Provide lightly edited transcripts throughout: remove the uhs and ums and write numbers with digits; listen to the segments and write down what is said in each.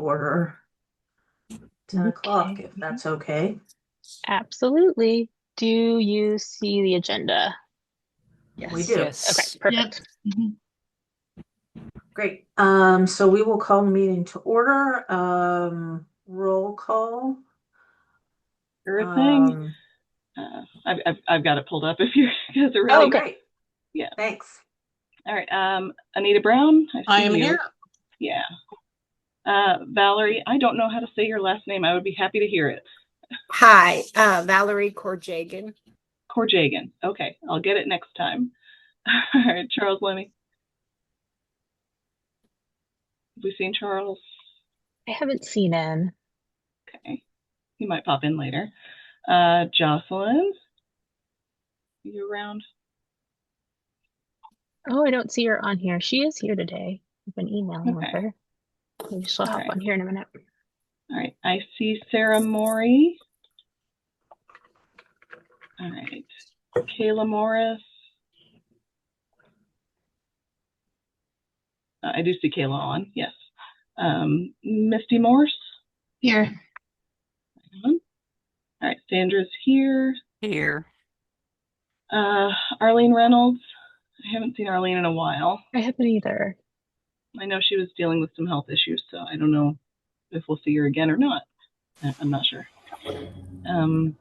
order 10 o'clock, Okay. if that's okay. Absolutely. Do you see the agenda? We Yes. do. Okay, Yes. Yep. perfect. Mhm. Great. So we will call the meeting to order. Roll call. Sure thing. Um, I've got it pulled up if you guys are oh, Oh, ready. good. great. Yeah. Thanks. All right. Anita Brown, I I see am you. here. Yeah. Valerie, I don't know how to say your last name. I would be happy to hear it. Hi, Valerie Korjagan. Korjagan. Okay, I'll get it next time. All right, Charles Lemmy. Have we seen Charles? I haven't seen him. Okay, he might pop in later. Jocelyn, you around? Oh, I don't see her on here. She is here today. I've been emailing with Okay. her. Maybe she'll All hop right. on here in a minute. All right. I see Sarah Morey. All right. Kayla Morris. I do see Kayla on. Yes. Misty Morse. Here. All right. Sandra's here. Here. Arlene Reynolds. I haven't seen Arlene in a while. I haven't either. I know she was dealing with some health issues, so I don't know if we'll see her again or not. I'm not sure. And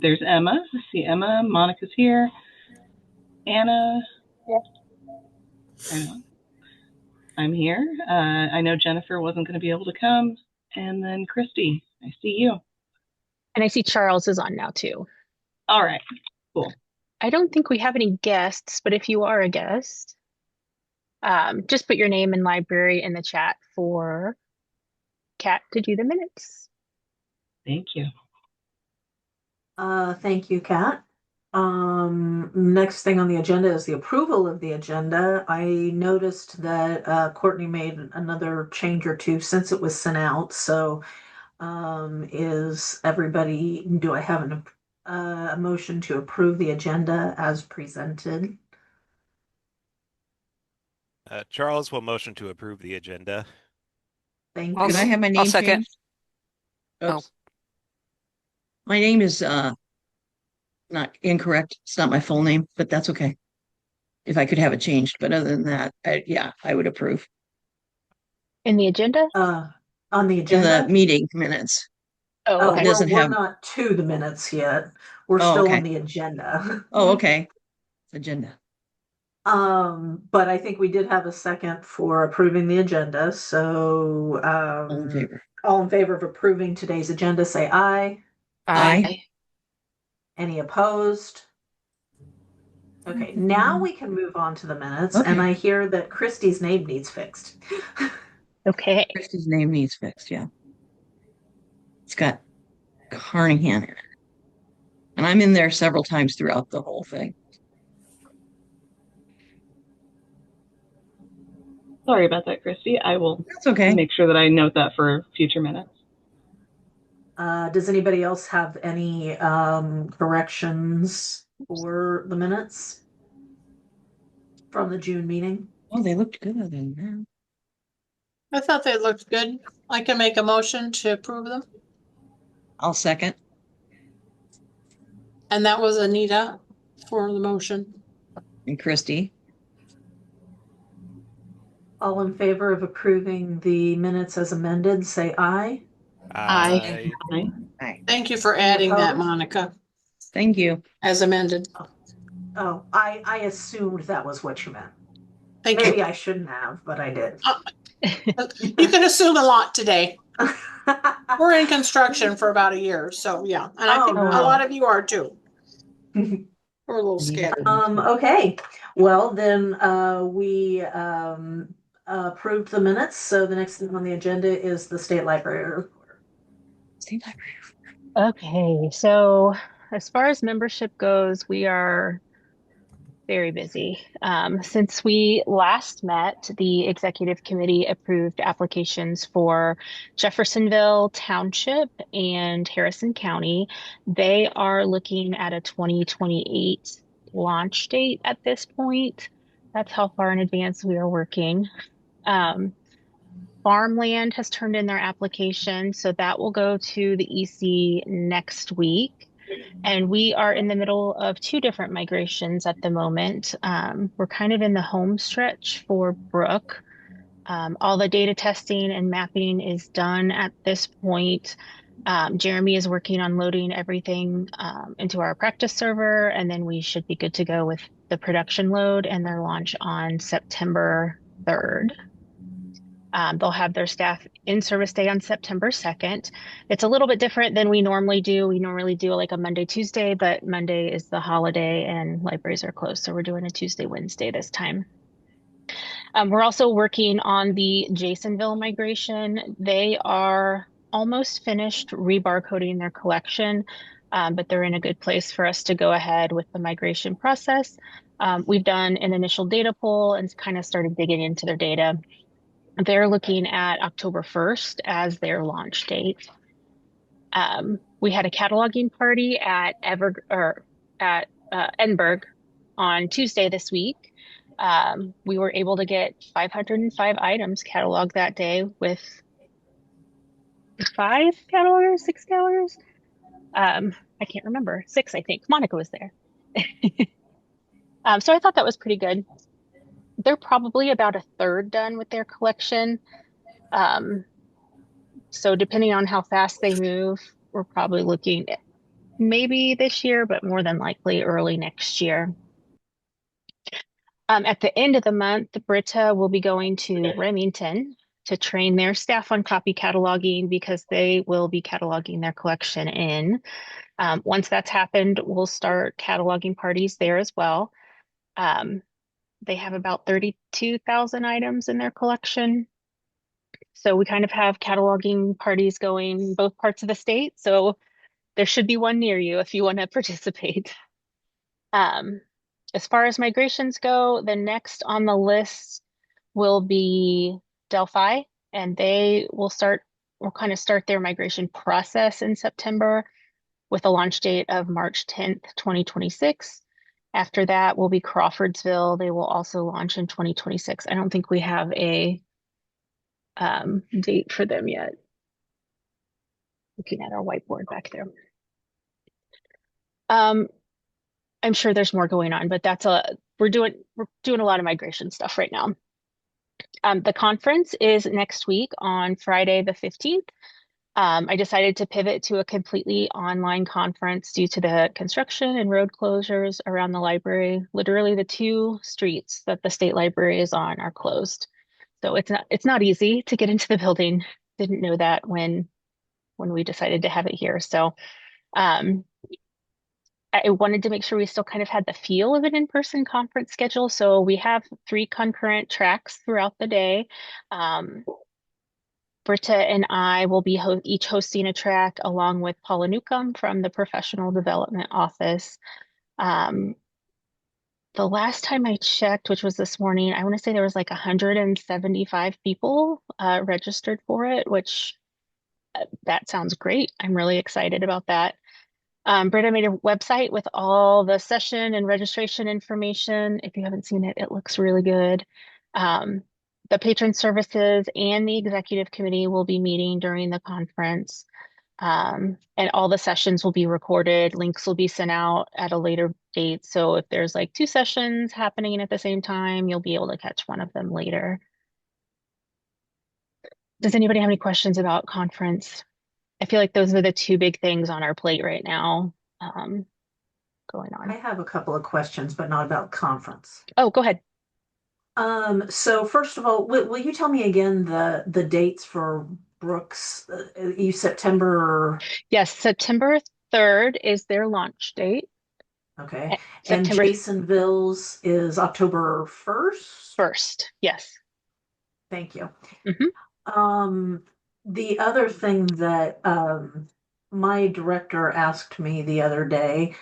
there's Emma. I see Emma. Monica's here. Anna. Yeah. I'm here. I know Jennifer wasn't going to be able to come. And then Christy, I see you. And I see Charles is on now too. All right. Cool. I don't think we have any guests, but if you are a guest, just put your name and library in the chat for Kat to do the minutes. Thank you. Thank you, Kat. Next thing on the agenda is the approval of the agenda. I noticed that Courtney made another change or two since it was sent out. So, is everybody, do I have a motion to approve the agenda as presented? Charles will motion to approve the agenda. Thank I'll, Could I you. have my I'll name second. changed? Oh. Oops. My name is not incorrect. It's not my full name, but that's okay. If I could have it changed, but other than that, yeah, I would approve. In the agenda? On the In the agenda? meeting minutes. Oh, Oh, It okay. doesn't we're have. not to the minutes yet. We're Oh, still okay. on the agenda. Oh, okay. Agenda. But I think we did have a second for approving the agenda. So, All in favor. all in favor of approving today's agenda, say aye. Aye. Any opposed? Okay, now we can move on to the minutes, and Okay. I hear that Christie's name needs fixed. Okay. Christy's name needs fixed. Yeah. It's got Carnahan in it. And I'm in there several times throughout the whole thing. Sorry about that, Christy. I will That's okay. make sure that I note that for future minutes. Does anybody else have any corrections for the minutes from the June meeting? Oh, they looked good other than that. I thought they looked good. I can make a motion to approve them. I'll second. And that was Anita for the motion. And Christy. All in favor of approving the minutes as amended, say aye. Aye. Aye. Thank you for Any adding that, opposed? Monica, Thank you. as amended. Oh, I assumed that was what you meant. Thank Maybe you. I shouldn't have, but I did. You can assume a lot today. We're in construction for about a year, so yeah. And I think Oh, a no. lot of you are too. We're a little scattered. Okay. Well, then we approved the minutes. So the next thing on the agenda is the state library report. State library. Okay. So as far as membership goes, we are very busy. Since we last met, the executive committee approved applications for Jeffersonville Township and Harrison County. They are looking at a 2028 launch date at this point. That's how far in advance we are working. Um, Farmland has turned in their application, so that will go to the EC next week. And we are in the middle of two different migrations at the moment. We're kind of in the home stretch for Brook. All the data testing and mapping is done at this point. Jeremy is working on loading everything into our practice server, and then we should be good to go with the production load and their launch on September 3rd. They'll have their staff in service day on September 2nd. It's a little bit different than we normally do. We normally do like a Monday, Tuesday, but Monday is the holiday and libraries are closed. So we're doing a Tuesday, Wednesday this time. We're also working on the Jasonville migration. They are almost finished rebarcoding their collection, but they're in a good place for us to go ahead with the migration process. We've done an initial data pull and kind of started digging into their data. They're looking at October 1st as their launch date. We had a cataloging party at Edinburgh on Tuesday this week. We were able to get 505 items cataloged that day with 6 catalogers. I can't remember, 6, I think. Monica was there. So I thought that was pretty good. They're probably about a third done with their collection. So depending on how fast they move, we're probably looking at maybe this year, but more than likely early next year. At the end of the month, Britta will be going to Remington to train their staff on copy cataloging because they will be cataloging their collection in. Once that's happened, we'll start cataloging parties there as well. They have about 32,000 items in their collection. So we kind of have cataloging parties going both parts of the state. So there should be one near you if you want to participate. As far as migrations go, the next on the list will be Delphi, and they will kind of start their migration process in September with a launch date of March 10th, 2026. After that will be Crawfordsville. They will also launch in 2026. I don't think we have a date for them yet. Looking at our whiteboard back there. I'm sure there's more going on, but we're doing a lot of migration stuff right now. The conference is next week on Friday the 15th. I decided to pivot to a completely online conference due to the construction and road closures around the library. Literally the 2 streets that the state library is on are closed. So it's not easy to get into the building. Didn't know that when we decided to have it here. So I wanted to make sure we still kind of had the feel of an in-person conference schedule. So we have 3 concurrent tracks throughout the day. Britta and I will be each hosting a track along with Paula Newcomb from the Professional Development Office. The last time I checked, which was this morning, I want to say there was like 175 people registered for it, which that sounds great. I'm really excited about that. Britta made a website with all the session and registration information. If you haven't seen it, it looks really good. The patron services and the executive committee will be meeting during the conference. And all the sessions will be recorded. Links will be sent out at a later date. So if there's like 2 sessions happening at the same time, you'll be able to catch one of them later. Does anybody have any questions about conference? I feel like those are the 2 big things on our plate right now, going on. I have a couple of questions, but not about conference. Oh, go ahead. So first of all, will you tell me again the dates for Brooks? September. Yes, September 3rd is their launch date. Okay. And September Jasonville's is October 1st? 1st, yes. Thank you. Mhm. The other thing that my director asked me the other day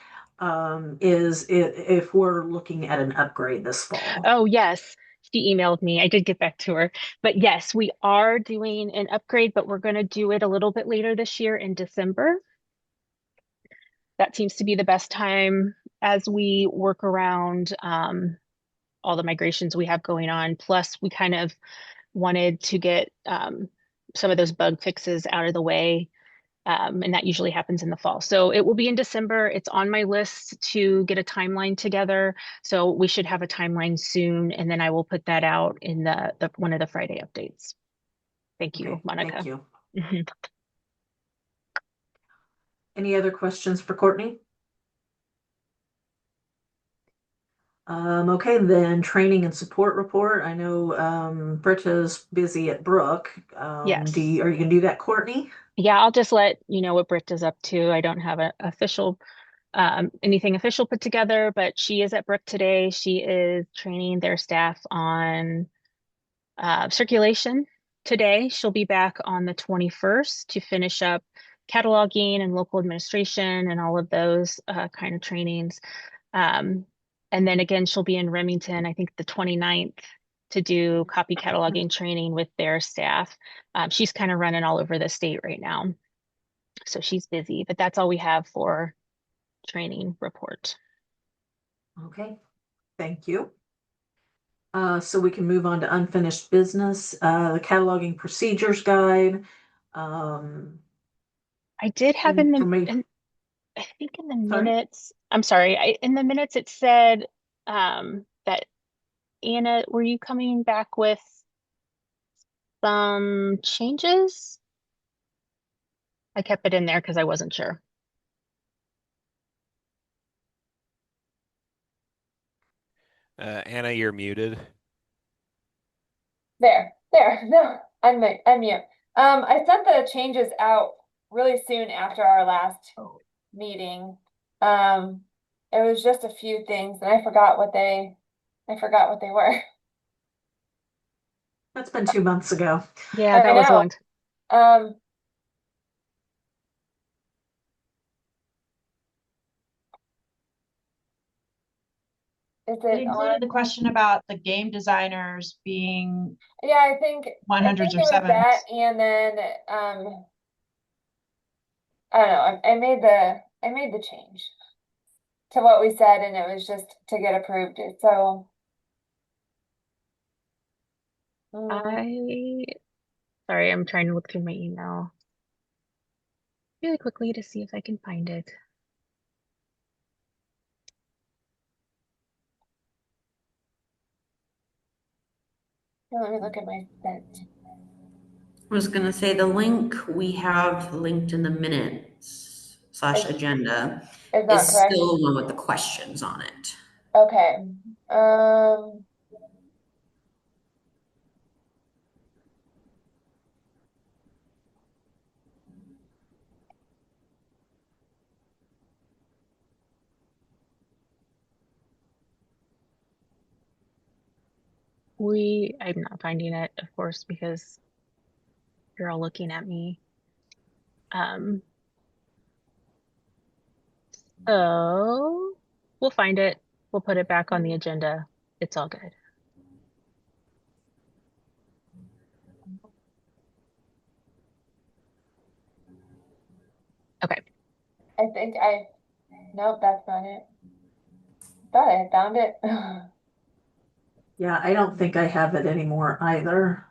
is if we're looking at an upgrade this fall. Oh, yes. She emailed me. I did get back to her. But yes, we are doing an upgrade, but we're going to do it a little bit later this year in December. That seems to be the best time as we work around all the migrations we have going on. Plus, we kind of wanted to get some of those bug fixes out of the way. And that usually happens in the fall. So it will be in December. It's on my list to get a timeline together. So we should have a timeline soon. And then I will put that out in the one of the Friday updates. Thank you, Okay, thank Monica. you. Mhm. Any other questions for Courtney? Okay, then training and support report. I know Britta's busy at Brook. Yes. Are you gonna do that, Courtney? Yeah, I'll just let you know what Britta's up to. I don't have an official anything official put together, but she is at Brook today. She is training their staff on circulation today. She'll be back on the 21st to finish up cataloging and local administration and all of those kind of trainings. And then again, she'll be in Remington, I think the 29th, to do copy cataloging training with their staff. She's kind of running all over the state right now. So she's busy, but that's all we have for training report. Okay, thank you. So we can move on to unfinished business, the cataloging procedures guide. Um, I did have for me, I think in the sorry. minutes, I'm sorry, in the minutes it said that Anna, were you coming back with some changes? I kept it in there because I wasn't sure. Anna, you're muted. There. No, I'm mute. I sent the changes out really soon after our last meeting. Um, it was just a few things, and I forgot what they were. That's been 2 months ago. Yeah, I that was a know. long time. Um, is It it included on? the question about the game designers being Yeah, I think 100s it or was that, 7s. and then I don't know. I made the change to what we said, and it was just to get approved. So. Sorry, I'm trying to look through my email really quickly to see if I can find it. Let me look at my sent. I was gonna say the link we have linked in the minutes slash Is, agenda is not is correct. still the one with the questions on it. Okay. Um, I'm not finding it, of course, because you're all looking at me. Um, so we'll find it. We'll put it back on the agenda. It's all good. Okay. I think nope, that's not it. Thought I had found it. Yeah, I don't think I have it anymore either.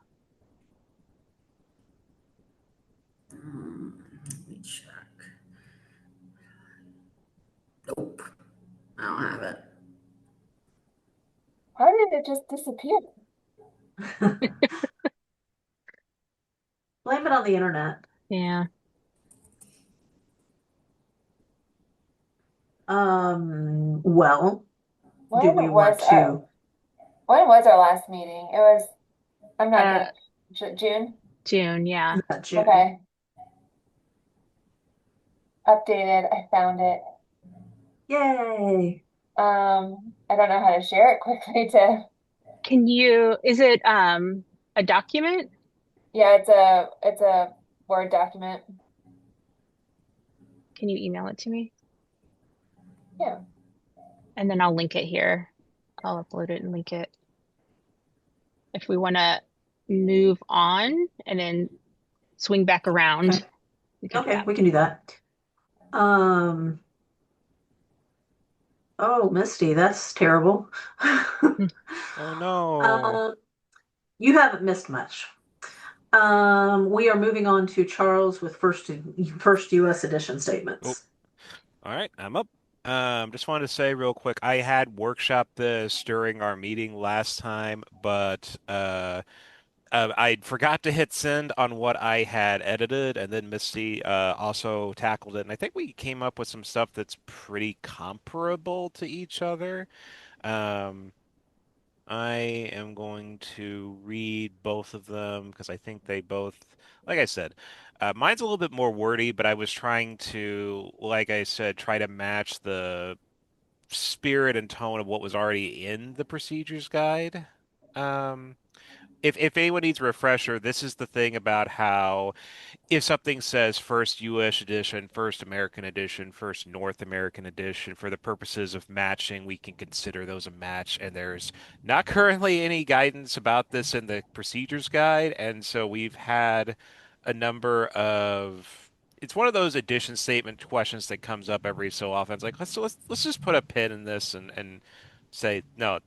Let me check. Nope, I don't have it. How did it just disappear? Blame it on the internet. Yeah. Well, do When we was want to? our last meeting? It was, I'm not Uh, good. June? June, yeah. Yeah, June. Okay. Updated. I found it. Yay. I don't know how to share it quickly to, Is it a document? yeah, it's a Word document. Can you email it to me? Yeah. And then I'll link it here. I'll upload it and link it. If we want to move on and then swing back around, Okay. we could do Okay, that. we can do that. Um, oh, Misty, that's terrible. Oh no. Um, You haven't missed much. We are moving on to Charles with first U.S. edition Oh, statements. all right, I'm up. Just wanted to say real quick, I had workshopped this during our meeting last time, but I forgot to hit send on what I had edited, and then Misty also tackled it, and I think we came up with some stuff that's pretty comparable to each other. Um, I am going to read both of them because I think they both, like I said, mine's a little bit more wordy, but I was trying to, like I said, try to match the spirit and tone of what was already in the procedures guide. Um, if anyone needs a refresher, this is the thing about how if something says first U.S. edition, first American edition, first North American edition, for the purposes of matching, we can consider those a match. And there's not currently any guidance about this in the procedures guide. And so we've had a number of. It's one of those edition statement questions that comes up every so often. It's like let's just put a pin in this and say no.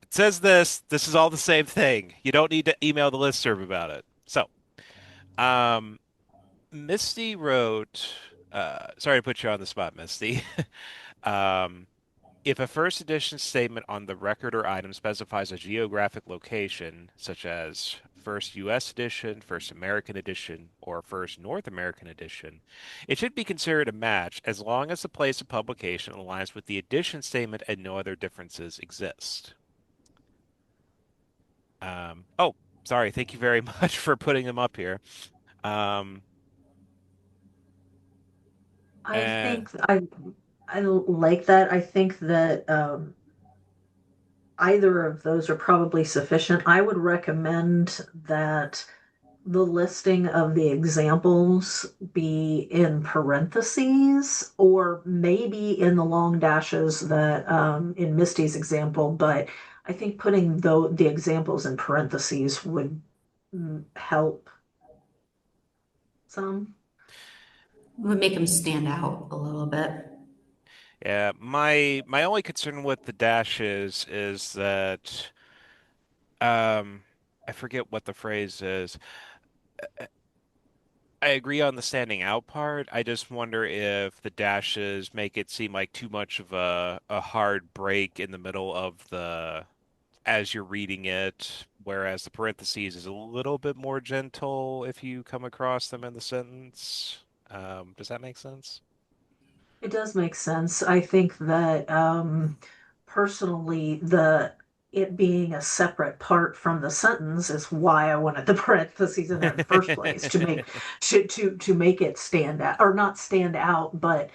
It says this. This is all the same thing. You don't need to email the listserv about it. So, um, Misty wrote, sorry to put you on the spot, Misty. Um, if a first edition statement on the record or item specifies a geographic location, such as first U.S. edition, first American edition, or first North American edition, it should be considered a match as long as the place of publication aligns with the edition statement and no other differences exist. Oh, sorry. Thank you very much for putting them up here. Um, I uh, think I like that. I think that either of those are probably sufficient. I would recommend that the listing of the examples be in parentheses or maybe in the long dashes that in Misty's example, but I think putting the examples in parentheses would help some. Would make them stand out a little bit. Yeah, my only concern with the dashes is that um I forget what the phrase is. I agree on the standing out part. I just wonder if the dashes make it seem like too much of a hard break in the middle of the as you're reading it, whereas the parentheses is a little bit more gentle if you come across them in the sentence. Does that make sense? It does make sense. I think that personally, the it being a separate part from the sentence is why I wanted the parentheses in there in the first place to make it stand out or not stand out, but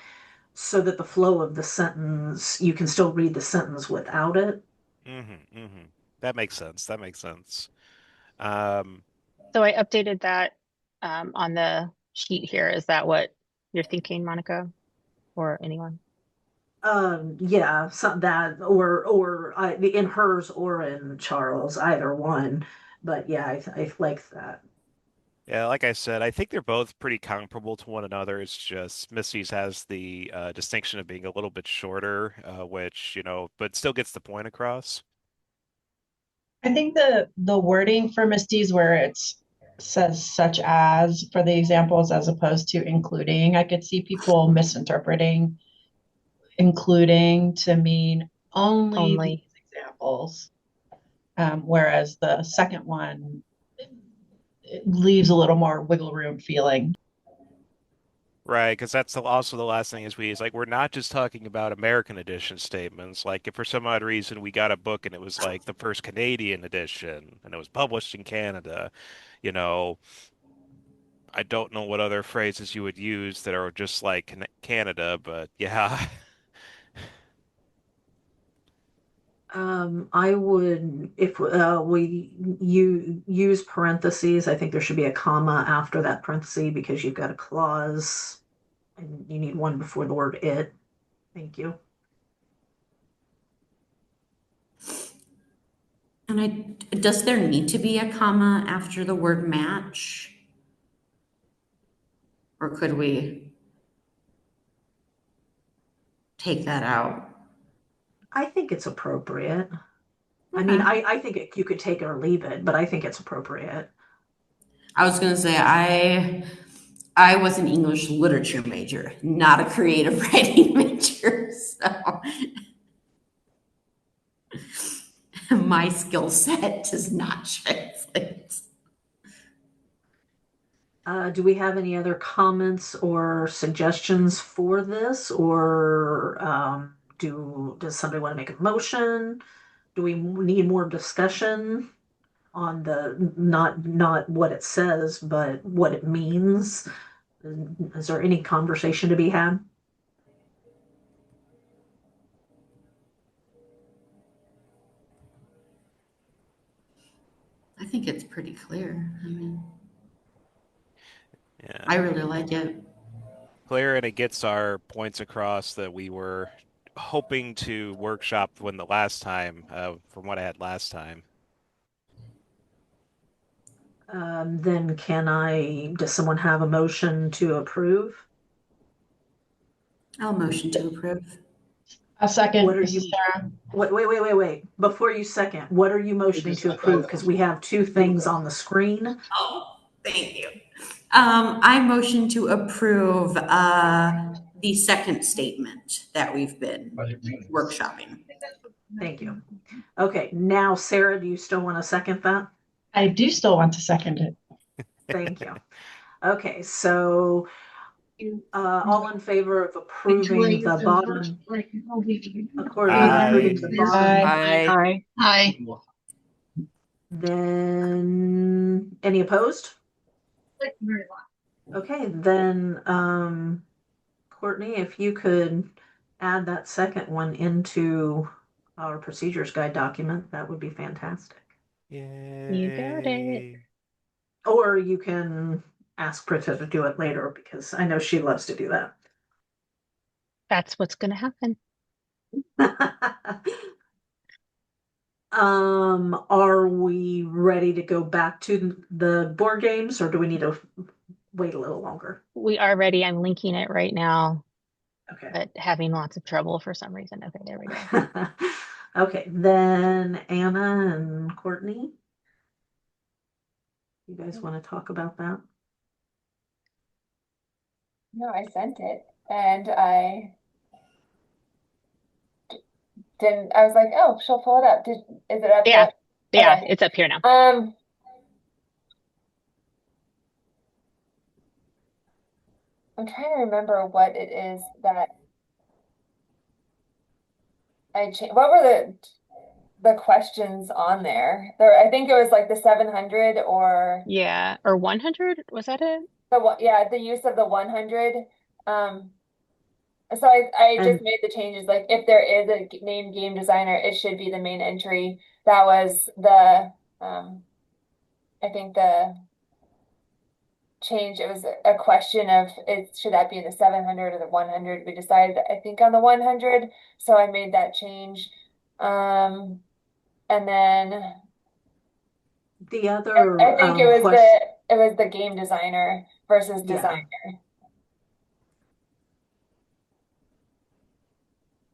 so that the flow of the sentence you can still read the sentence without it. That makes sense. That makes sense. Um, So I updated that on the sheet here. Is that what you're thinking, Monica, or anyone? Yeah, some that or in hers or in Charles, either one. But yeah, I like that. yeah, like I said, I think they're both pretty comparable to one another. It's just Misty's has the distinction of being a little bit shorter, which, but still gets the point across. I think the wording for Misty's where it's says such as for the examples as opposed to including, I could see people misinterpreting including to mean only these Only. examples. Whereas the second one it leaves a little more wiggle room feeling. Right, because that's also the last thing is we're not just talking about American edition statements. Like if for some odd reason we got a book and it was like the first Canadian edition and it was published in Canada, you know, I don't know what other phrases you would use that are just like Canada, but yeah. I would, if we you use parentheses, I think there should be a comma after that parenthesis because you've got a clause and you need one before the word it. Thank you. And does there need to be a comma after the word match? Or could we take that out? I think it's appropriate. I mean, Okay. I think you could take it or leave it, but I think it's appropriate. I was gonna say I was an English literature major, not a creative writing major. So my skill set does not translate. Do we have any other comments or suggestions for this, or does somebody want to make a motion? Do we need more discussion on the not what it says, but what it means? Is there any conversation to be had? I think it's pretty clear. I mean, Yeah. I really like it. Clear, and it gets our points across that we were hoping to workshop when the last time, from what I had last time. Then does someone have a motion to approve? I'll motion to approve. A second, What are this is you, Sarah. wait. Before you second, what are you motioning to approve? Because we have two things on the screen. Oh, thank you. I motion to approve the second statement that we've been workshopping. Thank you. Okay, now Sarah, do you still want to second that? I do still want to second it. Thank you. Okay, so all in favor of approving the bottom, approving the bottom, Aye. Aye. then any opposed? Okay, then Courtney, if you could add that second one into our procedures guide document, that would be fantastic. You got it. Yay. Or you can ask Britta to do it later because I know she loves to do that. That's what's going to happen. Are we ready to go back to the board games or do we need to wait a little longer? We are ready. I'm linking it right now, Okay. but having lots of trouble for some reason. Okay, there we go. Okay, then Anna and Courtney, you guys want to talk about that? No, I sent it and I didn't, I was like, oh, she'll pull it up. Is it up Yeah, yet? yeah, Okay. it's up here now. I'm trying to remember what it is that I changed. What were the questions on there? I think it was like the 700 or Yeah, or 100, was that it? the use of the 100. Um, so I just And made the changes. Like if there is a named game designer, it should be the main entry. That was I think the change. It was a question of should that be the 700 or the 100? We decided, I think, on the 100. So I made that change. And then the I other think it was question, the game designer versus yeah, designer.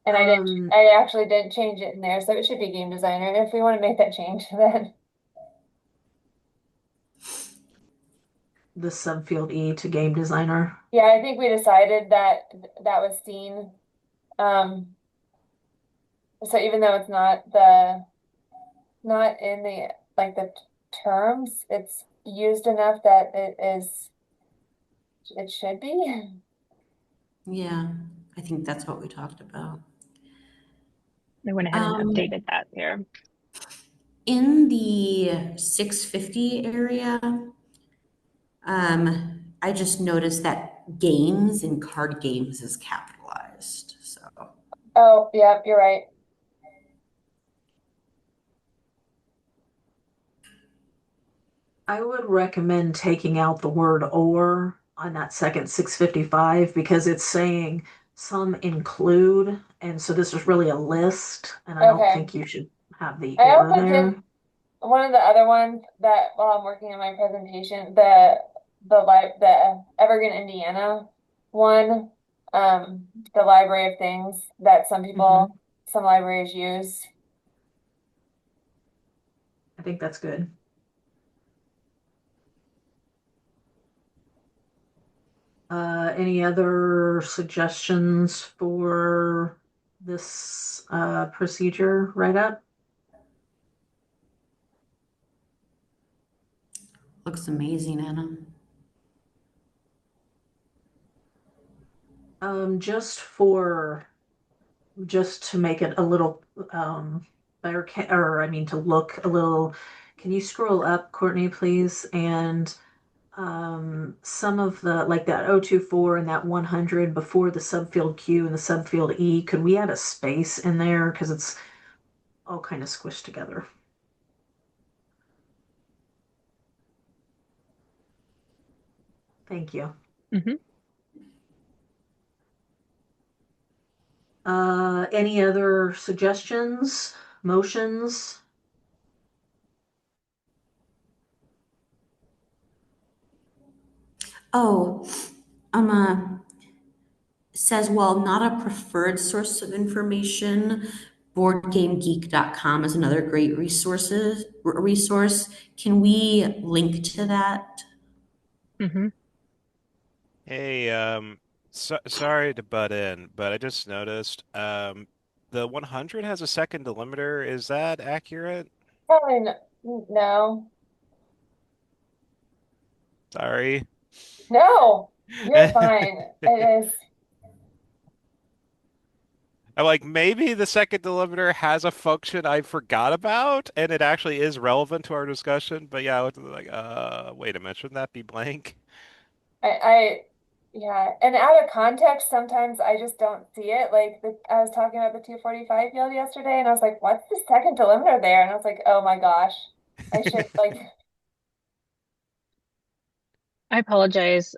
And um, I actually didn't change it in there, so it should be game designer. If we want to make that change, then the subfield E to game designer. yeah, I think we decided that that was seen. So even though it's not in the like the terms, it's used enough that it should be. Yeah, I think that's what we talked about. I went ahead and updated that here. In the 650 area, I just noticed that games and card games is capitalized. So Oh, yeah, you're right. I would recommend taking out the word or on that second 655 because it's saying some include, and so this is really a list, and I don't Okay. think you should have the I or also there. did one of the other ones that while I'm working on my presentation, the Evergreen, Indiana one, the library of things that some libraries use. I think that's good. Any other suggestions for this procedure write-up? Looks amazing, Anna. Just to make it a little better, or I mean to look a little. Can you scroll up, Courtney, please? And some of the like that 024 and that 100 before the subfield Q and the subfield E, could we add a space in there because it's all kind of squished together? Thank you. Mm-hmm. Any other suggestions, motions? Oh, says, while not a preferred source of information, boardgamegeek.com is another great resource. Can we link to that? Mm-hmm. Hey, sorry to butt in, but I just noticed the 100 has a second delimiter. Is that accurate? Probably no. Sorry. No, you're fine. It is. I'm like, maybe the second delimiter has a function I forgot about, and it actually is relevant to our discussion. But yeah, I was like, wait a minute, shouldn't that be blank? I, yeah. And out of context, sometimes I just don't see it. Like I was talking about the 245 field yesterday, and I was like, what's the second delimiter there? And I was like, oh my gosh, I should like. I apologize.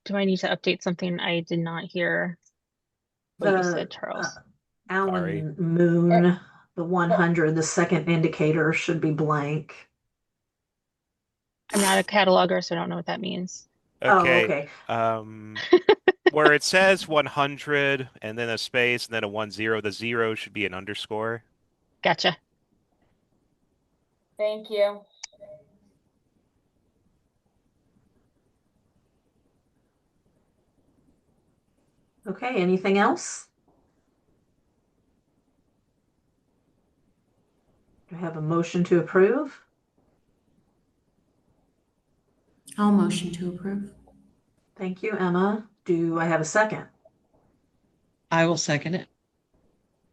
Do I need to update something? I did not hear what you said, The Charles. Sorry. Allen Moon, the 100, the second indicator should be blank. I'm not a cataloger, so I don't know what that means. Oh, Okay. okay. Where it says 100 and then a space and then a 10, the zero should be an underscore. Gotcha. Thank you. Okay, anything else? Do I have a motion to approve? I'll motion to approve. Thank you, Emma. Do I have a second? I will second it.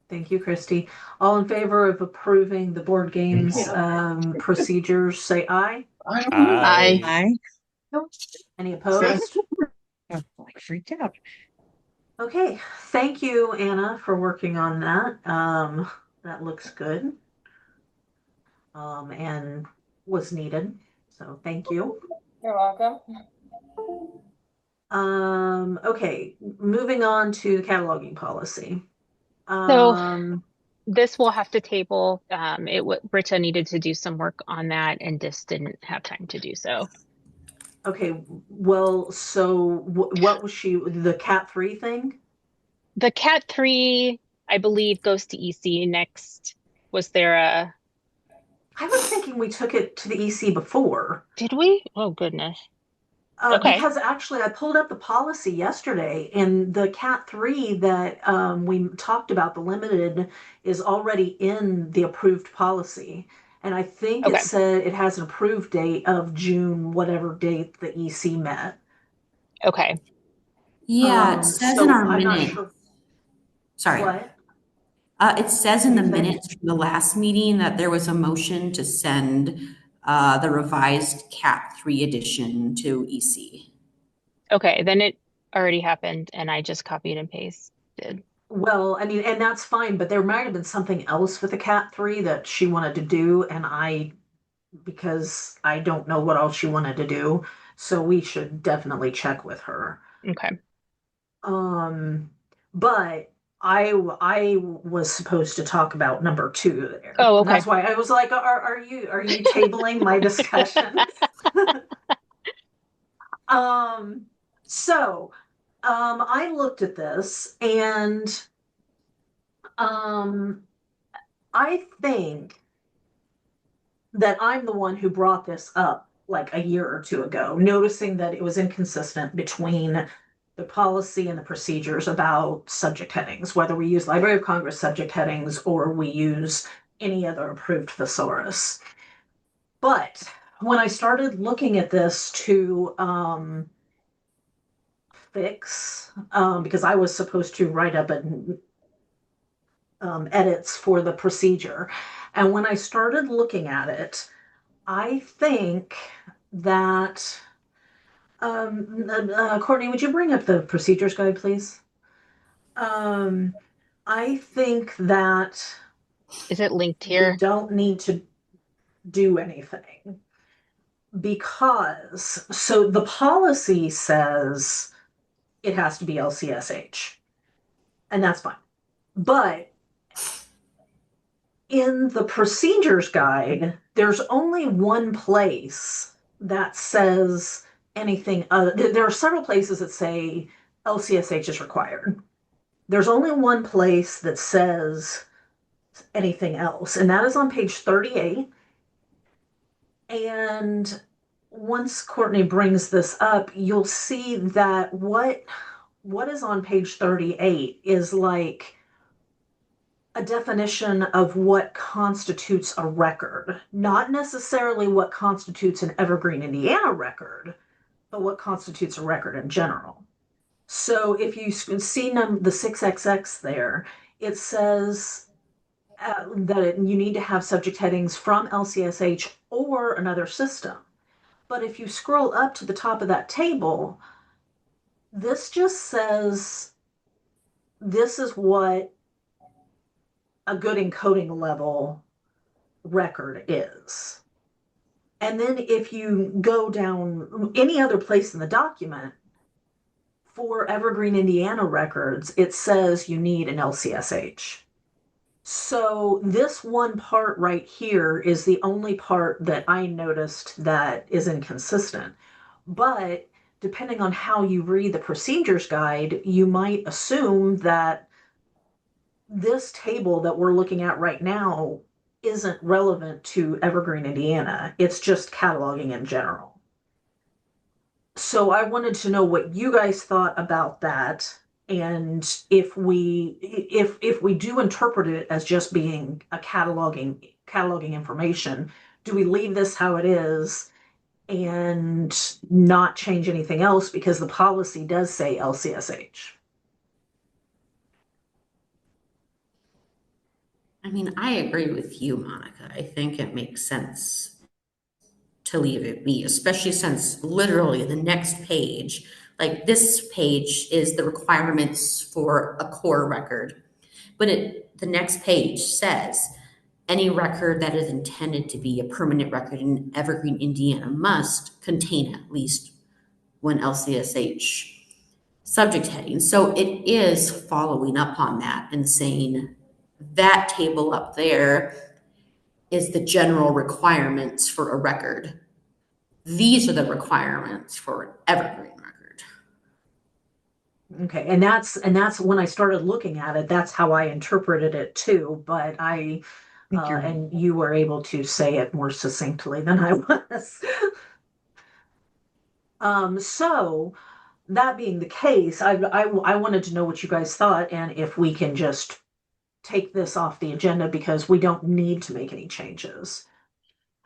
Thank you, Christy. All in favor of approving the board games procedures, say aye. Aye. I Any opposed? like freaked out. Okay, thank you, Anna, for working on that. That looks good. And was needed. So thank you. You're welcome. Okay, moving on to the cataloging policy. So Um, this will have to table. Britta needed to do some work on that and just didn't have time to do so. okay, well, so what was the Cat 3 thing? The Cat 3, I believe, goes to EC next. Was there a, I was thinking we took it to the EC before. did we? Oh, goodness. Okay. Because actually I pulled up the policy yesterday and the Cat 3 that we talked about, the limited, is already in the approved policy. And I think it Okay. said it has an approved date of June, whatever date the EC met. Okay. Yeah, it says in So our I'm not minutes. sure Sorry. what. It says What in do the you say? minutes from the last meeting that there was a motion to send the revised Cat 3 edition to EC. Okay. Then it already happened and I just copied and pasted. Well, I mean, and that's fine, but there might have been something else with the Cat 3 that she wanted to do, and because I don't know what else she wanted to do, so we should definitely check with her. Okay. But I was supposed to talk about number 2 there. Oh, And okay. that's why I was like, are you tabling my discussion? Um, so I looked at this and um I think that I'm the one who brought this up like a year or two ago, noticing that it was inconsistent between the policy and the procedures about subject headings, whether we use Library of Congress subject headings or we use any other approved thesaurus. But when I started looking at this to fix, because I was supposed to write up an edits for the procedure, and when I started looking at it, I think that Courtney, would you bring up the procedures guide, please? Um, I think that Is it linked we here? don't need to do anything because so the policy says it has to be LCSH, and that's fine. But in the procedures guide, there's only one place that says anything other. There are several places that say LCSH is required. There's only one place that says anything else, and that is on page 38. And once Courtney brings this up, you'll see that what is on page 38 is like a definition of what constitutes a record, not necessarily what constitutes an Evergreen, Indiana record, but what constitutes a record in general. So if you see the 6XX there, it says that you need to have subject headings from LCSH or another system. But if you scroll up to the top of that table, this just says this is what a good encoding level record is. And then if you go down any other place in the document, for Evergreen, Indiana records, it says you need an LCSH. So this one part right here is the only part that I noticed that is inconsistent. But depending on how you read the procedures guide, you might assume that this table that we're looking at right now isn't relevant to Evergreen, Indiana. It's just cataloging in general. So I wanted to know what you guys thought about that, and if we do interpret it as just being a cataloging information, do we leave this how it is and not change anything else because the policy does say LCSH? I mean, I agree with you, Monica. I think it makes sense to leave it be, especially since literally the next page, like this page is the requirements for a core record. But the next page says any record that is intended to be a permanent record in Evergreen, Indiana must contain at least one LCSH subject heading. So it is following up on that and saying that table up there is the general requirements for a record. These are the requirements for an Evergreen record. Okay, and that's when I started looking at it, that's how I interpreted it too, but and you were able to say it more succinctly than I was. So that being the case, I wanted to know what you guys thought and if we can just take this off the agenda because we don't need to make any changes.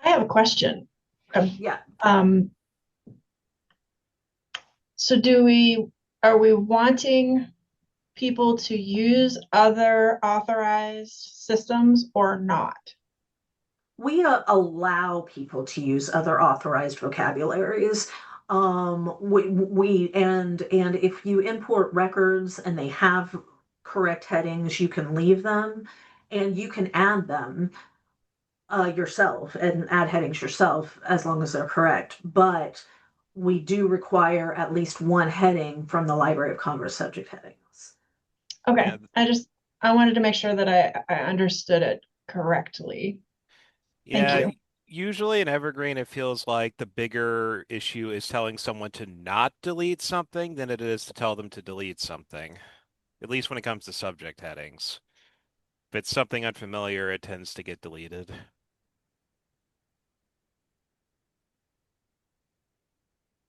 I have a question. Yeah. Um, so are we wanting people to use other authorized systems or not? We allow people to use other authorized vocabularies. And if you import records and they have correct headings, you can leave them and you can add them yourself and add headings yourself as long as they're correct. But we do require at least one heading from the Library of Congress subject headings. Okay, Yeah. I wanted to make sure that I understood it correctly. Thank Yeah, you. usually in Evergreen, it feels like the bigger issue is telling someone to not delete something than it is to tell them to delete something, at least when it comes to subject headings. If it's something unfamiliar, it tends to get deleted.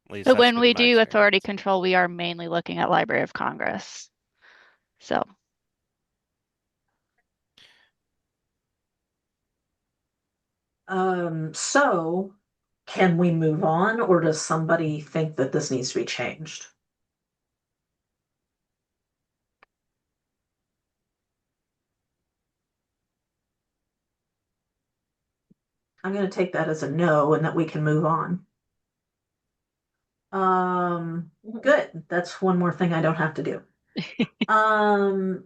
At least But that's when been we my do authority experience. control, we are mainly looking at Library of Congress. So, So can we move on, or does somebody think that this needs to be changed? I'm gonna take that as a no and that we can move on. Good. That's one more thing I don't have to do.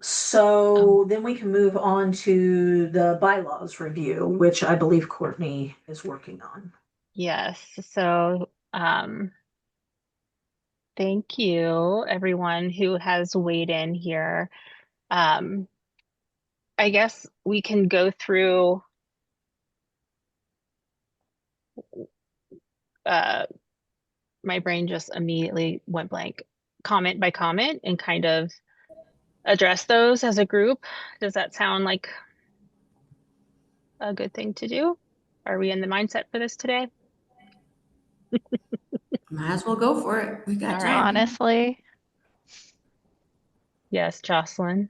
So then we can move on to the bylaws review, which I believe Courtney is working on. Yes. So, thank you everyone who has weighed in here. Um, I guess we can go through uh my brain just immediately went blank, comment by comment, and kind of address those as a group. Does that sound like a good thing to do? Are we in the mindset for this today? Might as well go for it. We got All right. time. honestly, Yes, Jocelyn.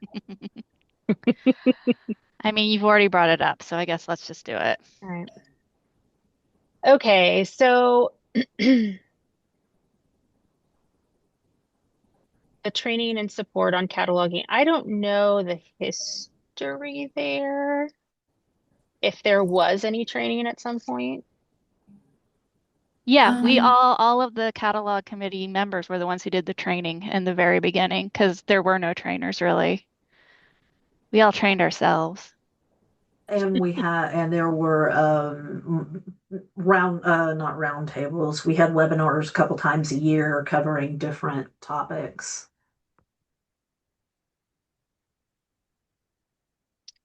I mean, you've already brought it up, so I guess let's just do it. All right. Okay, so the training and support on cataloging. I don't know the history there, if there was any training at some point. Yeah, we Um, all of the catalog committee members were the ones who did the training in the very beginning because there were no trainers really. We all trained ourselves. And there were not round tables. We had webinars a couple times a year covering different topics.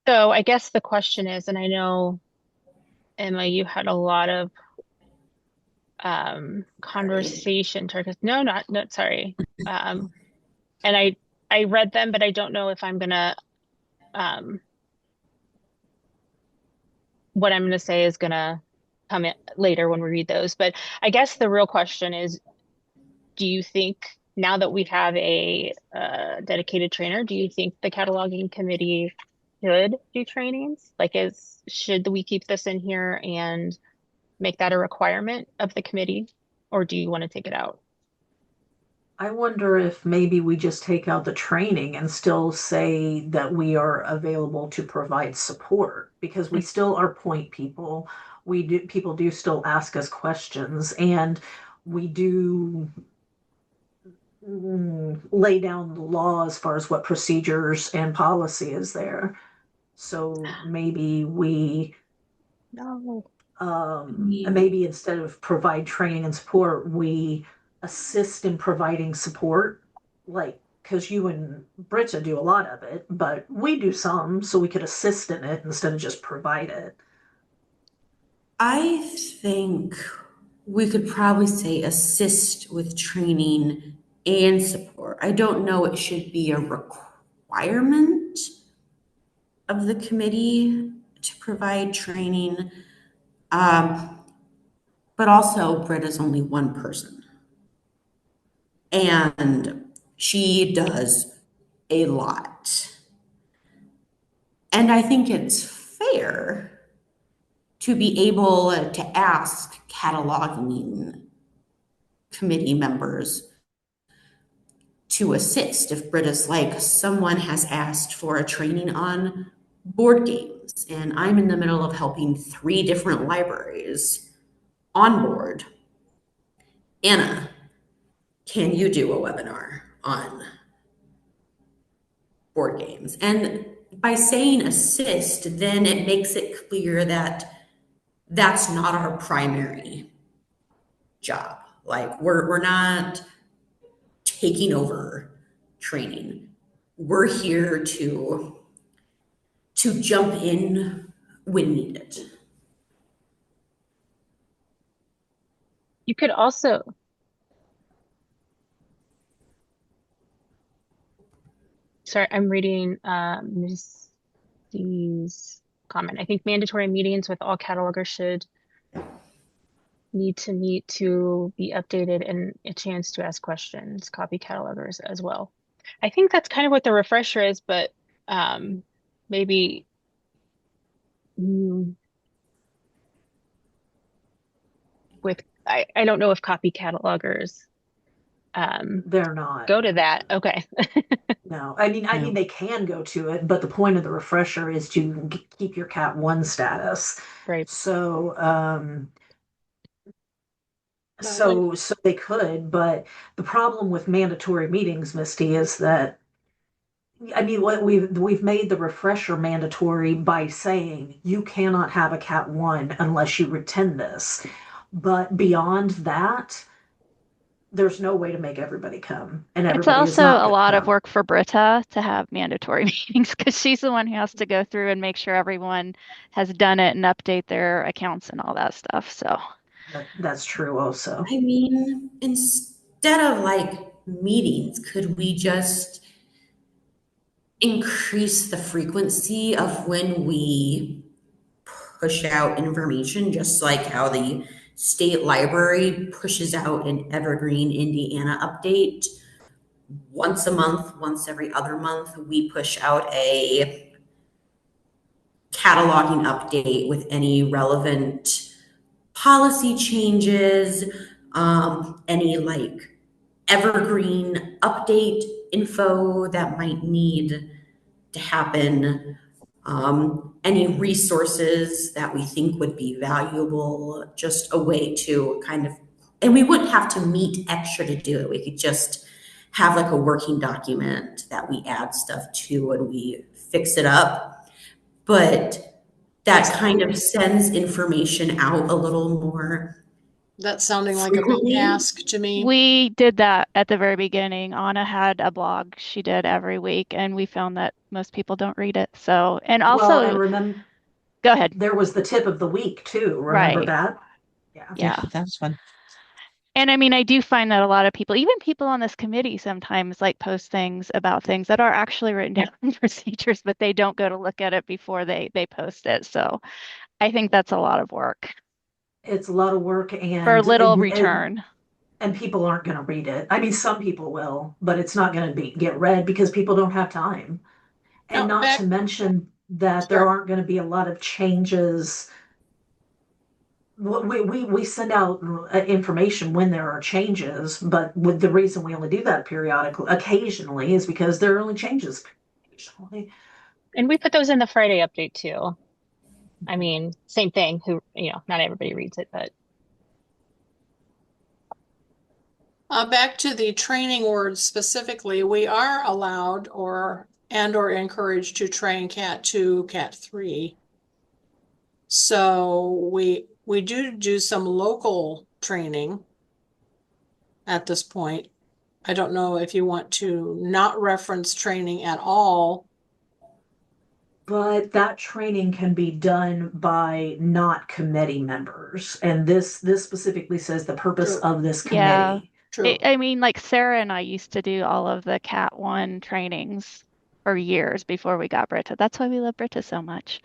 So I guess the question is, and I know Emma, you had a lot of sorry. conversation targets. No, not sorry. Um, and I read them, but I don't know if I'm gonna um what I'm gonna say is gonna come in later when we read those. But I guess the real question is, do you think now that we have a dedicated trainer, do you think the cataloging committee should do trainings? Like, should we keep this in here and make that a requirement of the committee, or do you want to take it out? I wonder if maybe we just take out the training and still say that we are available to provide support because we still are point people. People do still ask us questions, and we do lay down the law as far as what procedures and policy is there. So maybe No. maybe instead of provide training and support, we assist in providing support, like because you and Britta do a lot of it, but we do some, so we could assist in it instead of just provide it. I think we could probably say assist with training and support. I don't know it should be a requirement of the committee to provide training. Um, but also, Britta's only one person. And she does a lot. And I think it's fair to be able to ask cataloging committee members to assist if Britta's like, someone has asked for a training on board games, and I'm in the middle of helping 3 different libraries on board. Anna, can you do a webinar on board games? And by saying assist, then it makes it clear that that's not our primary job. Like we're not taking over training. We're here to jump in when needed. You could also, sorry, I'm reading Ms. D's comment. I think mandatory meetings with all catalogers should need to meet to be updated and a chance to ask questions, copy catalogers as well. I think that's kind of what the refresher is, but maybe mm, with I don't know if copy catalogers They're not. go to that. Okay. No, I mean No. they can go to it, but the point of the refresher is to keep your cat one status. Right. So, When so they could, but the problem with mandatory meetings, Misty, is that I mean what we've made the refresher mandatory by saying you cannot have a cat one unless you attend this. But beyond that, there's no way to make everybody come, and It's everybody is also not a going to lot of come. work for Britta to have mandatory meetings because she's the one who has to go through and make sure everyone has done it and update their accounts and all that stuff. So, That's true also. I mean, instead of like meetings, could we just increase the frequency of when we push out information, just like how the state library pushes out an Evergreen, Indiana update once a month, once every other month? We push out a cataloging update with any relevant policy changes, any like evergreen update info that might need to happen, any resources that we think would be valuable, just a way to kind of, and we wouldn't have to meet extra to do it. We could just have like a working document that we add stuff to and we fix it up. But that that's kind of sends information out a little more that's sounding like a big frequently. ask to me. we did that at the very beginning. Anna had a blog she did every week, and we found that most people don't read it. So, and Well, and also, remember, go ahead. there was the tip of the week too. Remember Right. that? Yeah. Yeah, Yeah. that was fun. And I mean, I do find that a lot of people, even people on this committee sometimes like post things about things that are actually written down in procedures, but they don't go to look at it before they post it. So I think that's a lot of work It's a lot of work, for and little return. people aren't going to read it. I mean, some people will, but it's not going to be get read because people don't have time. And Now, not to back, mention that there sorry. aren't going to be a lot of changes. We send out information when there are changes, but with the reason we only do that periodically, occasionally, is because there are only changes occasionally. And we put those in the Friday update too. I mean, same thing, not everybody reads it, but Back to the training words specifically, we are allowed or encouraged to train Cat 2, Cat 3. So we do some local training at this point. I don't know if you want to not reference training at all. But that training can be done by not committee members. And this specifically says the purpose True, of this Yeah. committee. true. I mean, like Sarah and I used to do all of the Cat 1 trainings for years before we got Britta. That's why we love Britta so much.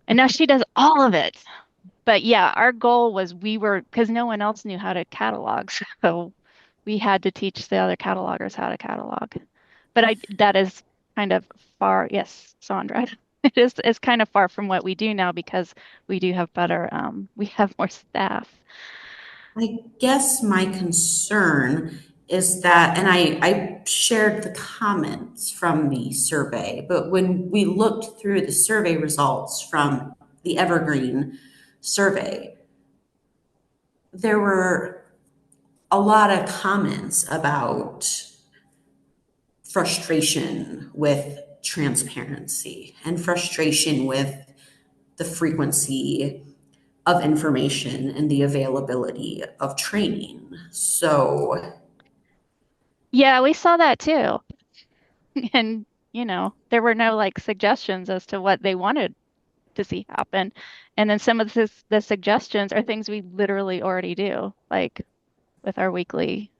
And now she does all of it. But yeah, our goal was because no one else knew how to catalog. So we had to teach the other catalogers how to catalog. But that is kind of far, yes, Sandra. It's kind of far from what we do now because we do have we have more staff. I guess my concern is that, and I shared the comments from the survey, but when we looked through the survey results from the Evergreen survey, there were a lot of comments about frustration with transparency and frustration with the frequency of information and the availability of training. So Yeah, we saw that too. And, there were no like suggestions as to what they wanted to see happen. And then some of the suggestions are things we literally already do, like with our weekly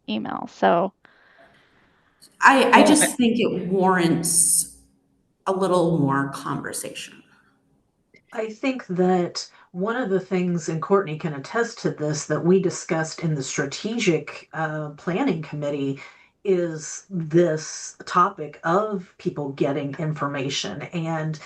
email. So, I Well, just think it warrants a little more conversation. I think that one of the things, and Courtney can attest to this, that we discussed in the strategic planning committee is this topic of people getting information. And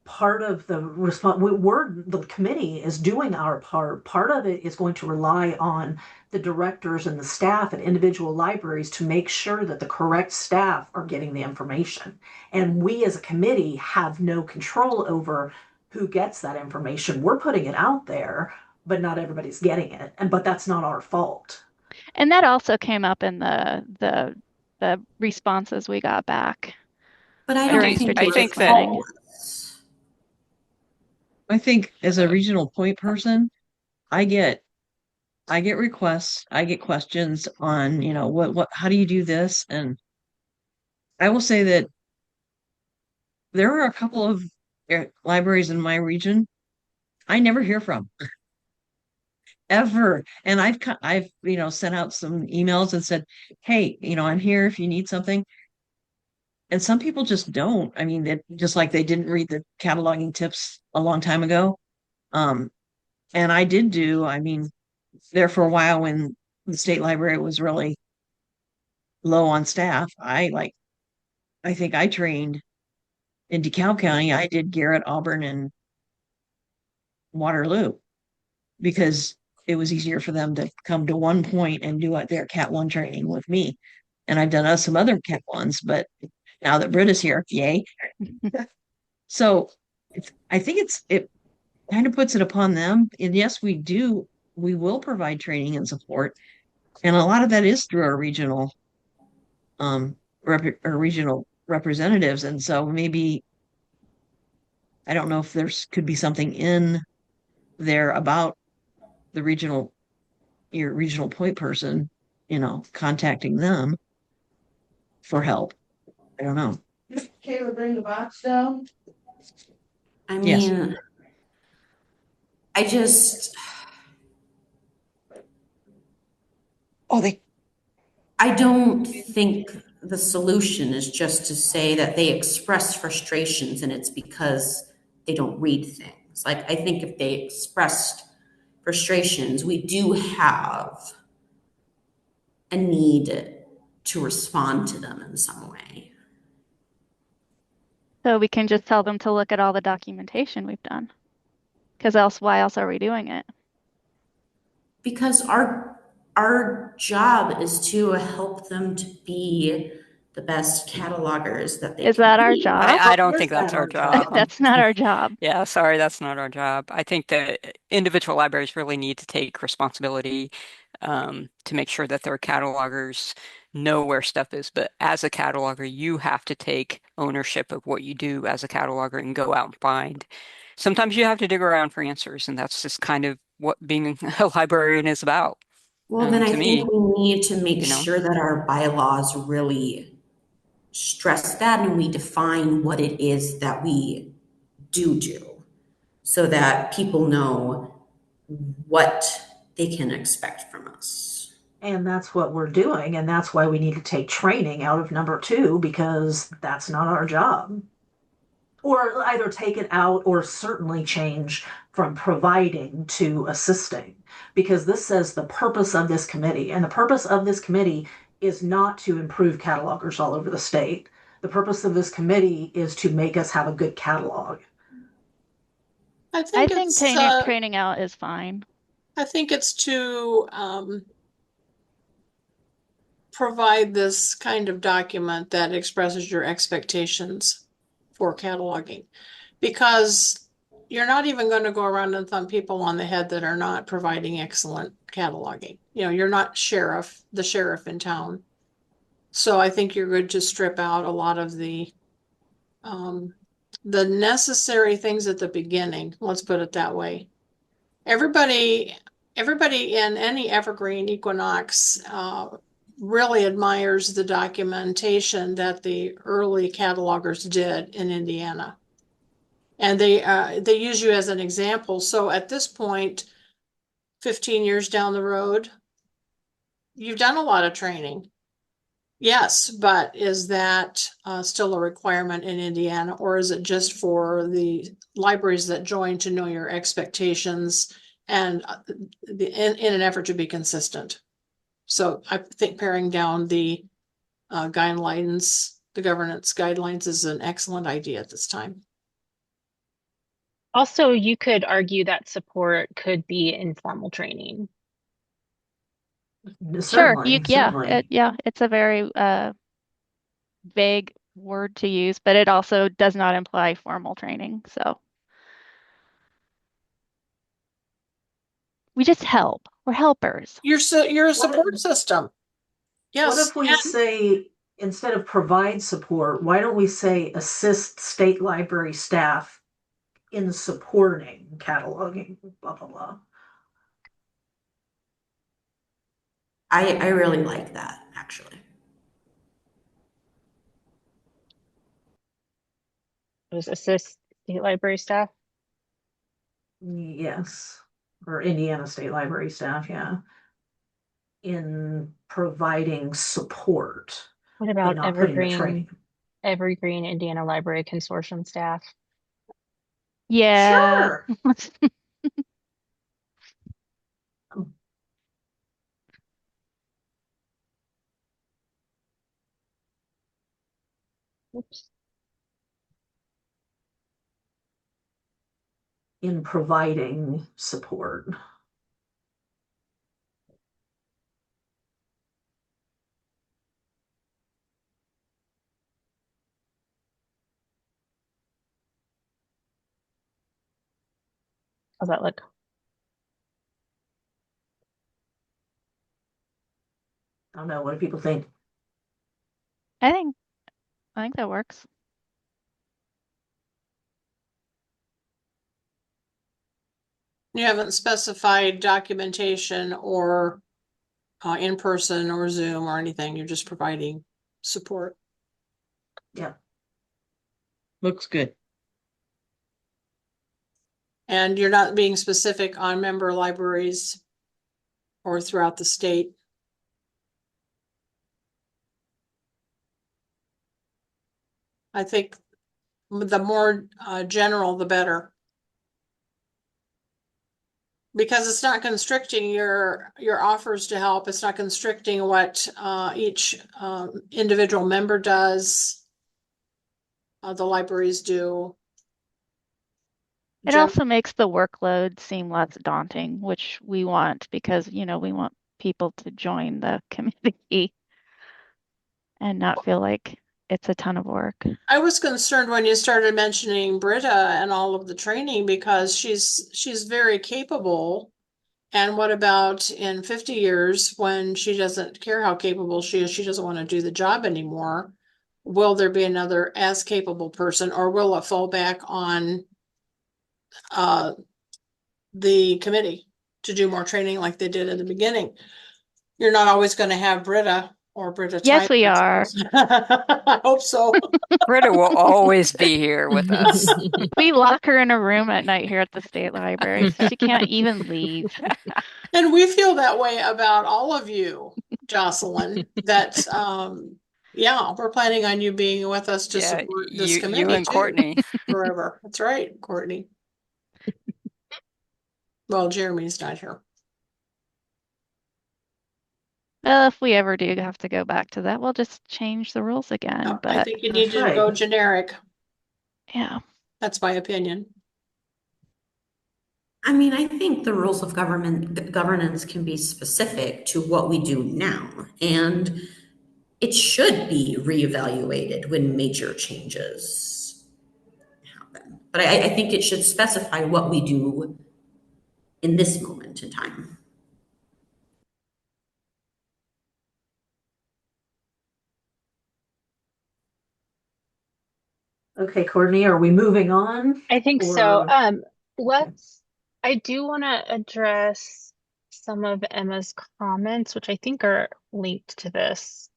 part of the response, the committee is doing our part. Part of it is going to rely on the directors and the staff at individual libraries to make sure that the correct staff are getting the information. And we as a committee have no control over who gets that information. We're putting it out there, but not everybody's getting it. But that's not our fault. And that also came up in the responses we got back But I don't during think I strategic think it's that planning. faultless. I think as a uh, regional point person, I get I get requests, I get questions on, how do you do this? And I will say that there are a couple of libraries in my region I never hear from ever. And I've, sent out some emails and said, "Hey, I'm here if you need something." And some people just don't. I mean, just like they didn't read the cataloging tips a long time ago. Um, and I did I mean, there for a while when the state library was really low on staff, I think I trained in DeKalb County. I did Garrett, Auburn, and Waterloo because it was easier for them to come to one point and do their Cat 1 training with me. And I've done some other Cat 1s, but now that Britta's here, yay. So I think it kind of puts it upon them. And yes, we will provide training and support. And a lot of that is through our um regional representatives. And so maybe I don't know if there's could be something in there about the your regional point person, contacting them for help. I don't know. Kayla, bring the box down. I Yes. mean, I just, Oh, they I don't think the solution is just to say that they express frustrations and it's because they don't read things. Like, I think if they expressed frustrations, we do have a need to respond to them in some way. So we can just tell them to look at all the documentation we've done. Because why else are we doing it? Because our job is to help them to be the best catalogers that they Is can that our be. job? I don't Is think that's that our our job. job? That's not our job. Yeah, sorry, that's not our job. I think that individual libraries really need to take responsibility to make sure that their catalogers know where stuff is. But as a cataloger, you have to take ownership of what you do as a cataloger and go out and find. Sometimes you have to dig around for answers, and that's just kind of what being a librarian is about, Well, then I to think me, we need to make you know. sure that our bylaws really stress that and we define what it is that we do so that people know what they can expect from us. And that's what we're doing. And that's why we need to take training out of number two, because that's not our job. Or either take it out or certainly change from providing to assisting. Because this says the purpose of this committee. And the purpose of this committee is not to improve catalogers all over the state. The purpose of this committee is to make us have a good catalog. I I think think it's training out is fine. I think it's to provide this kind of document that expresses your expectations for cataloging. Because you're not even going to go around and thump people on the head that are not providing excellent cataloging. You're not the sheriff in town. So I think you're good to strip out a lot of the necessary things at the beginning. Let's put it that way. Everybody in any Evergreen Equinox really admires the documentation that the early catalogers did in Indiana. And they use you as an example. So at this point, 15 years down the road, you've done a lot of training. Yes, but is that still a requirement in Indiana, or is it just for the libraries that join to know your expectations and in an effort to be consistent? So I think paring down the guidelines, the governance guidelines, is an excellent idea at this time. Also, you could argue that support could be informal training. Sure, Certainly, yeah, certainly. it's a very vague word to use, but it also does not imply formal training. So we just help. We're helpers. You're a What support system. What Yes. if we say, instead of provide support, why don't we say assist state library staff in supporting cataloging, blah, blah, blah. I really like that, actually. Those assist state library staff. Yes, or Indiana State Library staff, yeah, in providing support, What but about not putting the training. Evergreen Indiana Library Consortium staff? Yeah. Sure. Oops. In providing support. How's that look? I don't know. What do people think? I think I think that works. You haven't specified documentation or in person or Zoom or anything. You're just providing support. Yeah. Looks good. And you're not being specific on member libraries or throughout the state. I think the more general, the better. Because it's not constricting your offers to help. It's not constricting what each individual member does. The libraries do. It also makes the workload seem less daunting, which we want because, we want people to join the committee and not feel like it's a ton of work. I was concerned when you started mentioning Britta and all of the training because she's very capable. And what about in 50 years when she doesn't care how capable she is, she doesn't want to do the job anymore? Will there be another as capable person, or will it fall back on the committee to do more training like they did in the beginning? You're not always going to have Britta or Britta Yes, type, we I are. suppose. I hope so. Britta will always be here with us. We lock her in a room at night here at the state library, so she can't even leave. And we feel that way about all of you, Jocelyn, that yeah, we're planning on you being with us to Yeah, support this you committee and too Courtney. forever. That's right, Courtney. Well, Jeremy's not here. Well, if we ever do have to go back to that, we'll just change the rules again. I But think you need That's to right. go generic. yeah, That's my opinion. I mean, I think the rules of governance can be specific to what we do now, and it should be reevaluated when major changes happen. But I think it should specify what we do in this moment in time. Okay, Courtney, are we moving on? I think so. Or I do want to address some of Emma's comments, which I think are linked to this.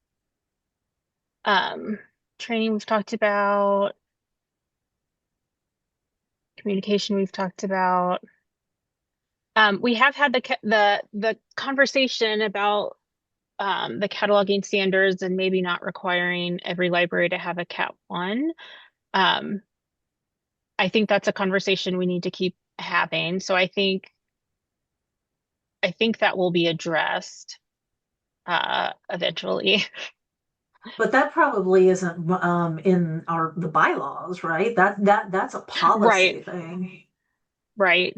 Um, Training we've talked about, communication we've talked about. We have had the conversation about the cataloging standards and maybe not requiring every library to have a Cat 1. Um, I think that's a conversation we need to keep having. So I think that will be addressed eventually. But that probably isn't in the bylaws, right? That's a Right, policy thing. right.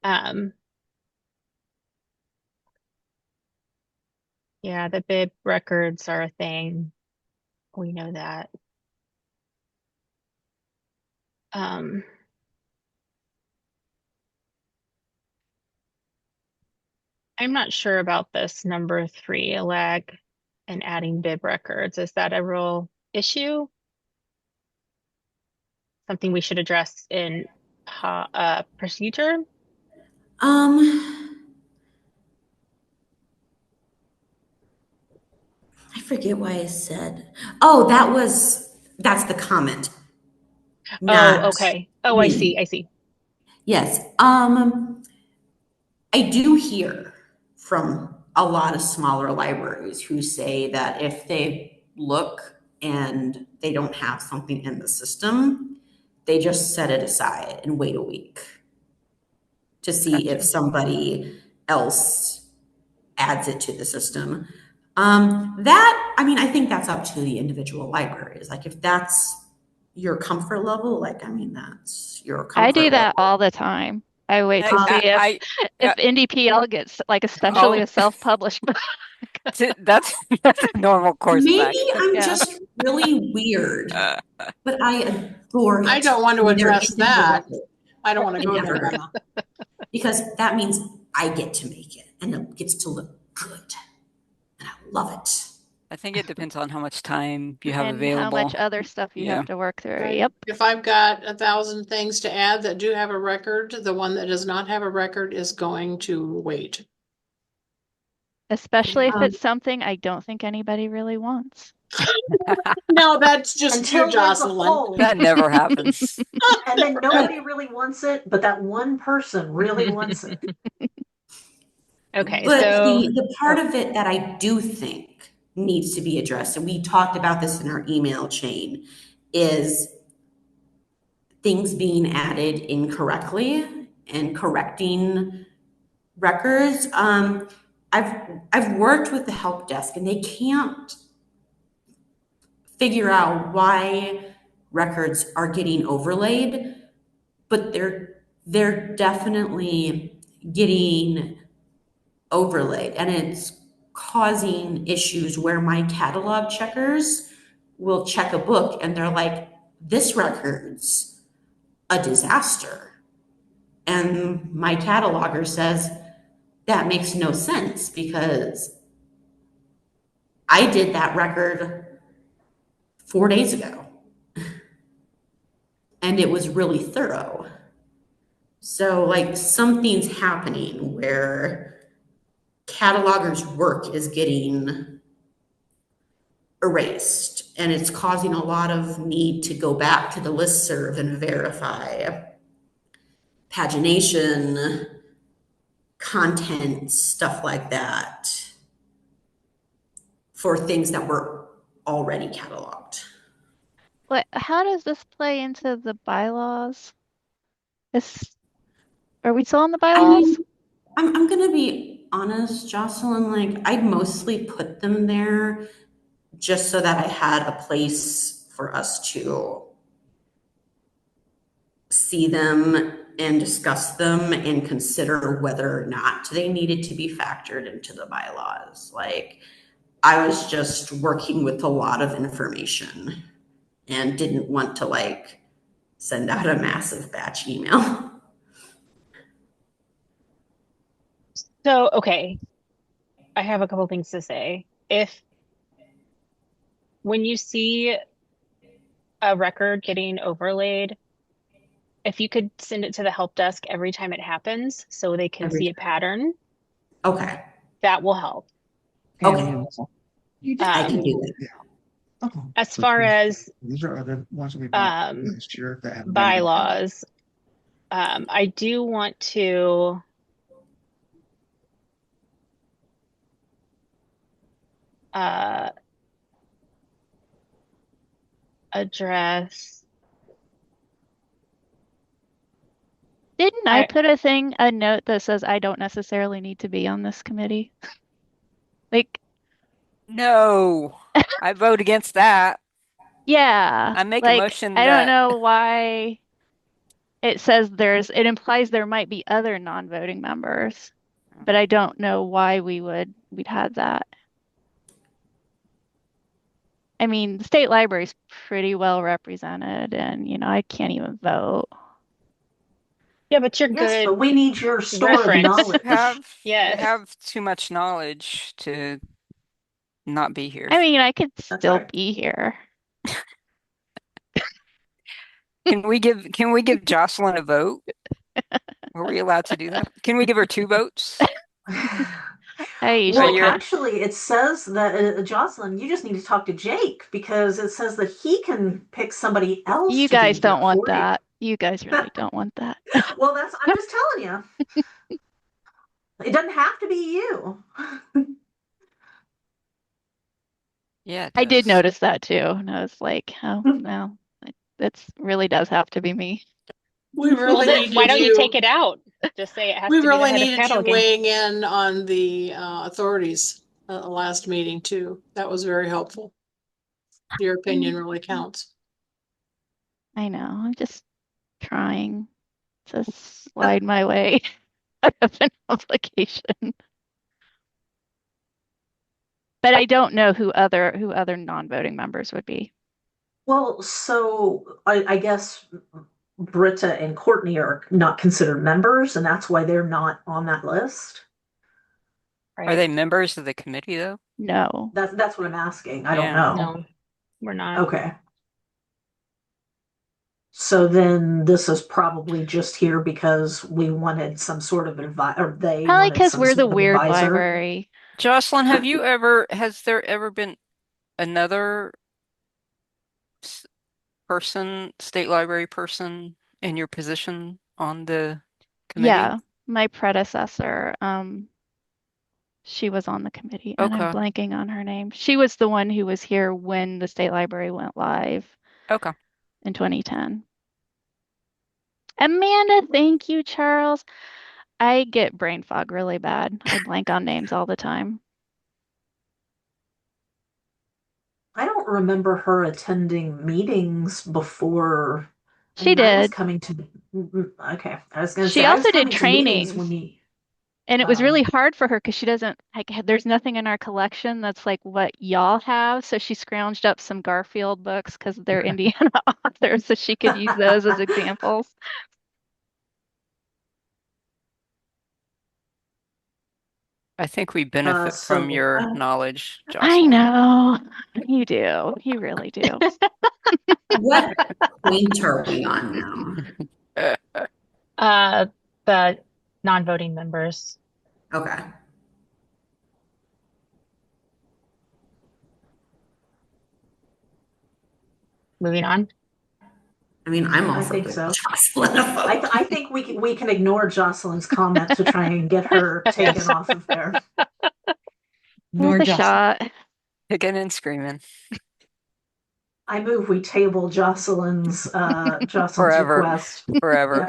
Um, yeah, the bib records are a thing. We know that. Um, I'm not sure about this number 3, a lag and adding bib records. Is that a real issue? Something we should address in procedure? Um, I forget why I said. Oh, that's the comment, Oh, not okay. Oh, I see. me. I see. Yes. I do hear from a lot of smaller libraries who say that if they look and they don't have something in the system, they just set it aside and wait a week to see if Gotcha. somebody else adds it to the system. I mean, I think that's up to the individual libraries. Like, if that's your comfort level, like, I mean, that's your I do comfort that level. all the time. I wait to see if I if NDPL gets like especially oh, a self-published book. that's that's a normal course of Maybe action. I'm Yeah. just really weird, but I adore I it don't want to when they're address in the that. record I don't want to in go there, Evergreen, Emma. because that means I get to make it and it gets to look good, and I love it. I think it depends on how much time you have And how much available. other stuff you Yeah. have to work through. Right. Yep. If I've got 1,000 things to add that do have a record, the one that does not have a record is going to wait. Especially if Um, it's something I don't think anybody really wants. No, that's just you, Until there's a Jocelyn. poll, That never happens. and then but nobody really wants it, but that one person really wants it. Okay, but so the part Oh, of it that I do think needs to be addressed, and we talked about this in our email chain, is things being added incorrectly and correcting records. I've worked with the help desk and they can't figure out why records are getting overlaid, but they're definitely getting overlaid, and it's causing issues where my catalog checkers will check a book and they're like, this record's a disaster. And my cataloger says, that makes no sense because I did that record 4 days ago and it was really thorough. So, like, something's happening where catalogers' work is getting erased and it's causing a lot of need to go back to the listserv and verify pagination, content, stuff like that for things that were already cataloged. What, how does this play into the bylaws? Is, are we still on the I bylaws? mean, I'm gonna be honest, Jocelyn, like I mostly put them there just so that I had a place for us to see them and discuss them and consider whether or not they needed to be factored into the bylaws. Like, I was just working with a lot of information and didn't want to like send out a massive batch email. so okay, I have a couple things to say. If when you see a record getting overlaid, if you could send it to the help desk every time it happens so they can Every see a time. pattern, Okay. that will help. Okay. I can Um, do that. as far as These are other ones that we bought um, last year that have been. bylaws, I do want to uh, address. Didn't I I put a note that says I don't necessarily need to be on this committee? Like, No, I vote against that. yeah, I make a like motion I don't that know why it says it implies there might be other non-voting members, but I don't know why we'd had that. I mean, the state library's pretty well represented and I can't even vote. Yeah, but you're Yes, but good we need your store of reference. knowledge. you Yes. have too much knowledge to not be here. I mean, I could That's still right. be here. Can we give Jocelyn a vote? Are we allowed to do that? Can we give her two votes? I Or Well, should. you're actually, it says that Jocelyn, you just need to talk to Jake because it says that he can pick somebody else You to be guys here don't want for you. that. You guys really don't want that. Well, I'm just telling you. It doesn't have to be you. yeah, it I did does. notice that too, and I was like, oh no, it really does have to be me. we Well, really then why needed don't you take you. it out? Just say it has We to be the really head of needed you cataloging. weighing in on the authorities last meeting too. That was very helpful. Your opinion really counts. I know. I'm just trying to slide my way out of an obligation. But I don't know who other non-voting members would be. Well, so I guess Britta and Courtney are not considered members, and that's why they're not on that list. Are Right. they members of the committee though? No. That's what I'm asking. I don't Yeah. know. No, we're not. Okay. So then this is probably just here because we wanted some sort of advice, or they Probably wanted because some we're the sort of weird advisor. library. Jocelyn, has there ever been another s- state library person in your position on the committee? Yeah, my predecessor, she was on the committee, and I'm Okay. blanking on her name. She was the one who was here when the state library went live Okay. in 2010. Amanda, thank you, Charles. I get brain fog really bad. I blank on names all the time. I don't remember her attending meetings before. I She mean, I was did. coming to, okay, I was going to say She I was also did coming to meetings when trainings, you, and it was oh, really hard for her because she doesn't like there's nothing in our collection that's like what y'all have. So she scrounged up some Garfield books because they're Indiana authors, so she could use those as examples. I think we benefit from so, your knowledge, I Jocelyn. know. You do. You really do. What point are we on now? Uh, the non-voting members. Okay. Moving on. I mean, I'm all I for think giving so. Jocelyn a vote. I think we can ignore Jocelyn's comment to try and get her taken Yes. off of there. Worth Nor a Jocelyn. shot. Kicking and screaming I move we table Jocelyn's forever, request. forever.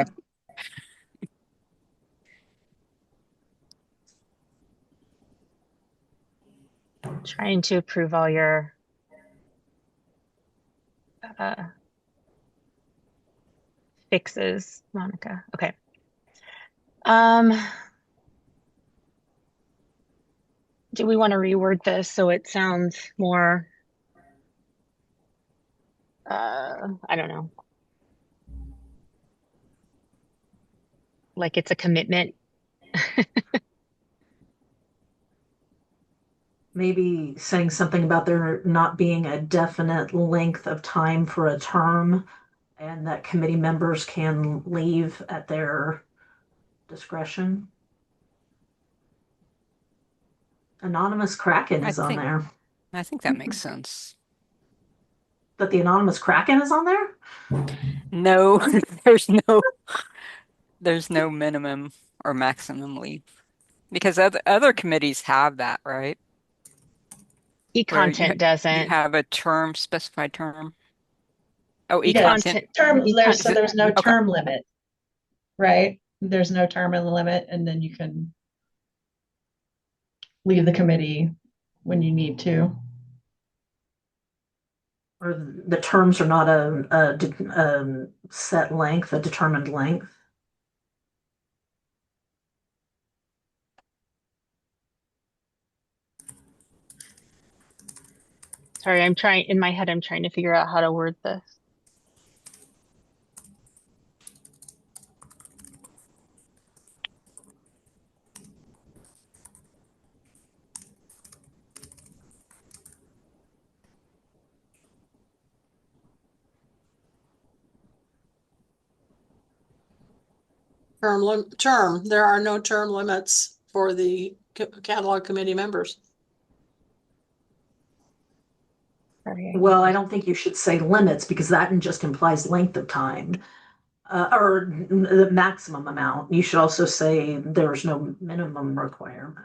Yeah. Trying to approve all your uh, fixes, Monica. Okay. Um, do we want to reword this so it sounds more, I don't know, like it's a commitment? Maybe saying something about there not being a definite length of time for a term and that committee members can leave at their discretion. Anonymous Kraken I is on think there. I think that makes sense. That the Anonymous Kraken is on there? No, there's no minimum or maximum leave because other committees have that, right? where E-content you doesn't. have a term, specified term. Oh, Yes, e-content. E-content, Is so it there's no okay? term limit, right? There's no term limit, and then you can leave the committee when you need to. Or the terms are not a set length, a determined length. sorry, in my head, I'm trying to figure out how to word this. Term. There are no term limits for the catalog committee members. Sorry. Well, I don't think you should say limits because that just implies length of time, or the maximum amount. You should also say there's no minimum requirement.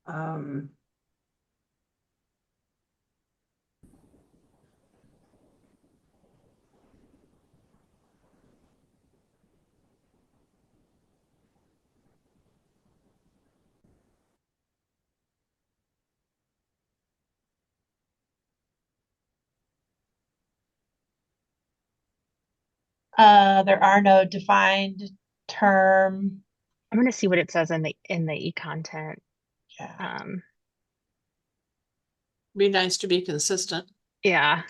Um, There are no defined term. I'm going to see what it says in the e-content. Yeah. Be nice to be consistent. Yeah.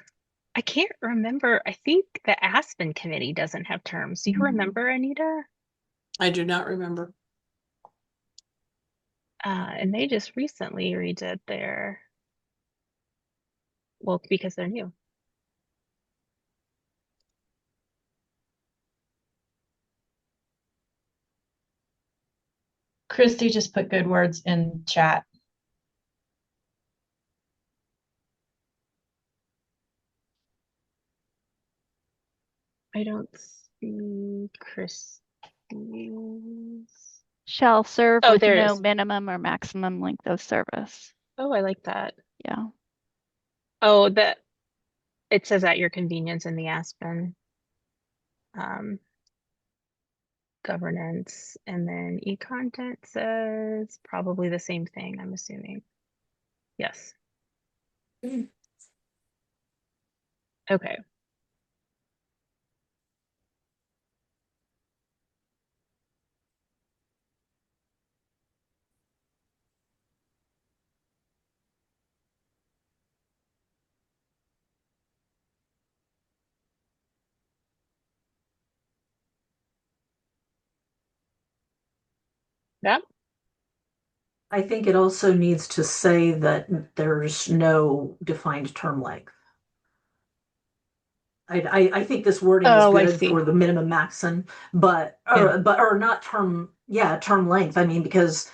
I can't remember. I think the Aspen committee doesn't have terms. Do you remember, Anita? I do not remember. And they just recently redid their, well, because they're new. Christy just put good words in chat. I don't see Christie's. Shall serve Oh, with there it no is. minimum or maximum length of service. Oh, I like that. Yeah. Oh, it says at your convenience in the Aspen um, governance, and then e-content says probably the same thing, I'm assuming. Yes. Okay. Yep. I think it also needs to say that there's no defined term length. I think this wording is Oh, I good see. for the minimum maximum, but or not term, yeah, term length. I mean, because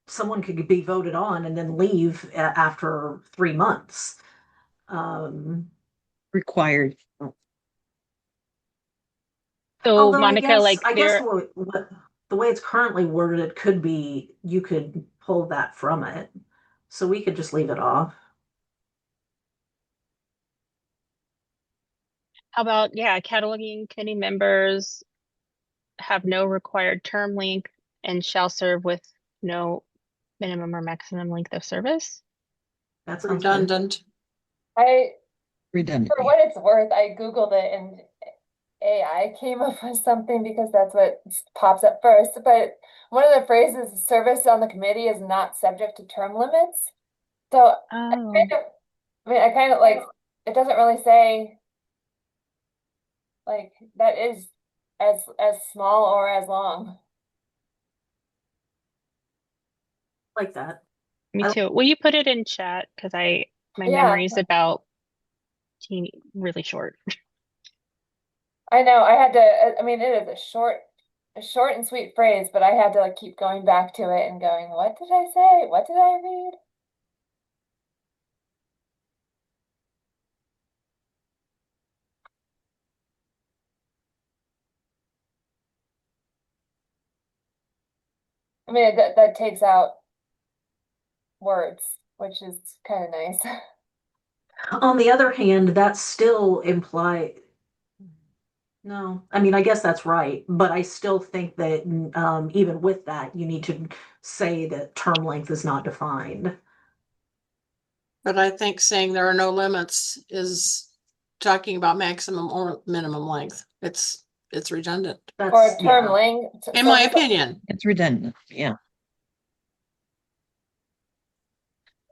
someone could be voted on and then leave after 3 months. Required. So Although Monica, like I guess there, the way it's currently worded, it could be you could pull that from it, so we could just leave it off. how about, yeah, cataloging committee members have no required term length and shall serve with no minimum or maximum length of service. That sounds good. Redundant. I, Redundant. for what it's worth, I Googled it and AI came up with something because that's what pops up first. But one of the phrases, service on the committee is not subject to term limits. So Oh, I kind of like, it doesn't really say like that is as small or as long. Like that. me I, too. Will you put it in chat? Because my Yeah, memory is about teeny, really short. I know. I had to, I mean, it is a short and sweet phrase, but I had to like keep going back to it and going, what did I say? What did I read? I mean, that takes out words, which is kind of nice. On the other hand, that still imply, no, I mean, I guess that's right, but I still think that even with that, you need to say that term length is not defined. But I think saying there are no limits is talking about maximum or minimum length. It's redundant, Or That's, term yeah. length. in So my just, opinion. It's redundant. Yeah.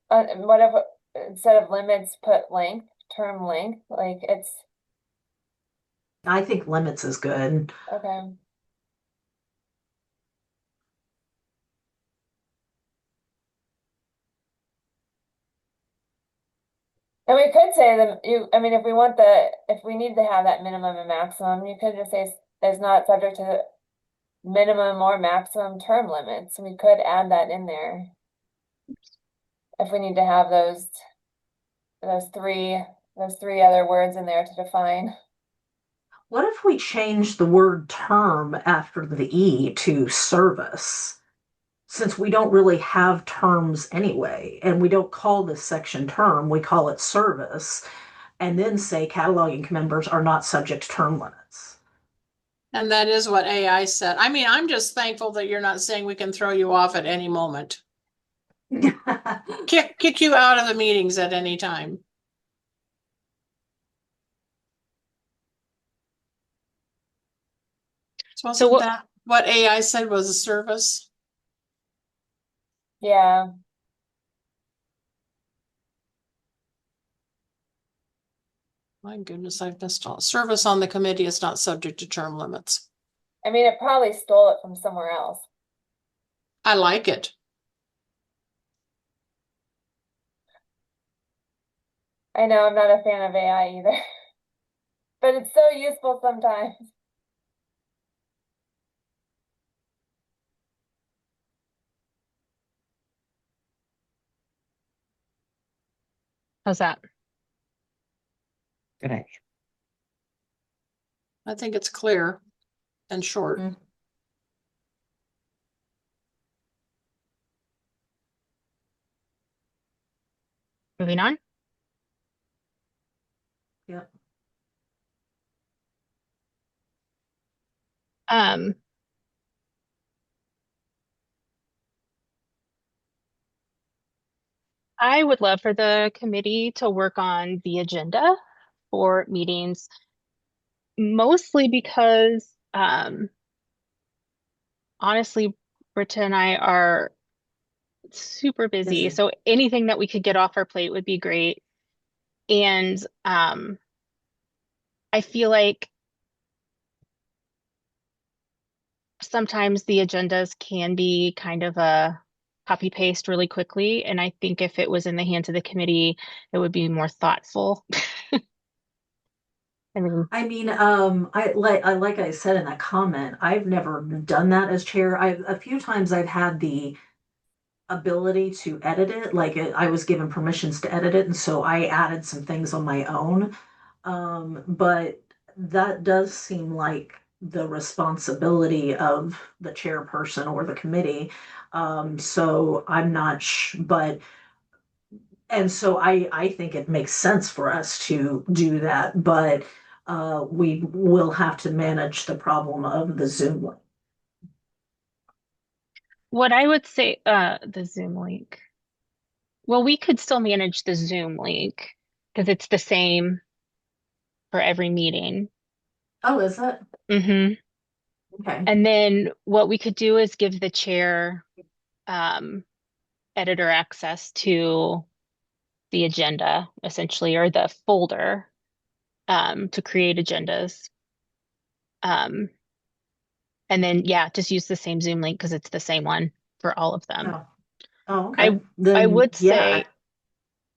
whatever, instead of limits, put length, term length, like it's, I think limits is good. okay. And we could say that I mean, if we want if we need to have that minimum and maximum, you could just say is not subject to minimum or maximum term limits. We could add that in there. If we need to have those three, those three other words in there to define. What if we change the word term after the E to service? Since we don't really have terms anyway, and we don't call this section term, we call it service, and then say cataloging members are not subject to term limits. And that is what AI said. I mean, I'm just thankful that you're not saying we can throw you off at any moment. Kick you out of the meetings at any time. So wasn't that what AI said was a service? Yeah. My goodness, I've missed all. Service on the committee is not subject to term limits. I mean, it probably stole it from somewhere else. I like it. I know I'm not a fan of AI either, but it's so useful sometimes. How's that? Good idea. I think it's clear and short. Moving on. Yep. Um, I would love for the committee to work on the agenda for meetings, mostly because honestly, Britta and I are super busy. So anything that we could get off our plate would be great. And I feel like sometimes the agendas can be kind of a copy paste really quickly. And I think if it was in the hands of the committee, it would be more thoughtful. Like I said in that comment, I've never done that as chair. A few times I've had the ability to edit it, I was given permissions to edit it, and so I added some things on my own. But that does seem like the responsibility of the chairperson or the committee. So I'm not but and so I think it makes sense for us to do that, but we will have to manage the problem of the Zoom link. What I would say, the Zoom link. Well, we could still manage the Zoom link because it's the same for every meeting. Oh, is it? Mm-hmm. Okay. And then what we could do is give the chair editor access to the agenda, essentially, or the folder to create agendas. Um, and then, yeah, just use the same Zoom link because it's the same one for all of them. Oh, oh, okay. I Then, would yeah,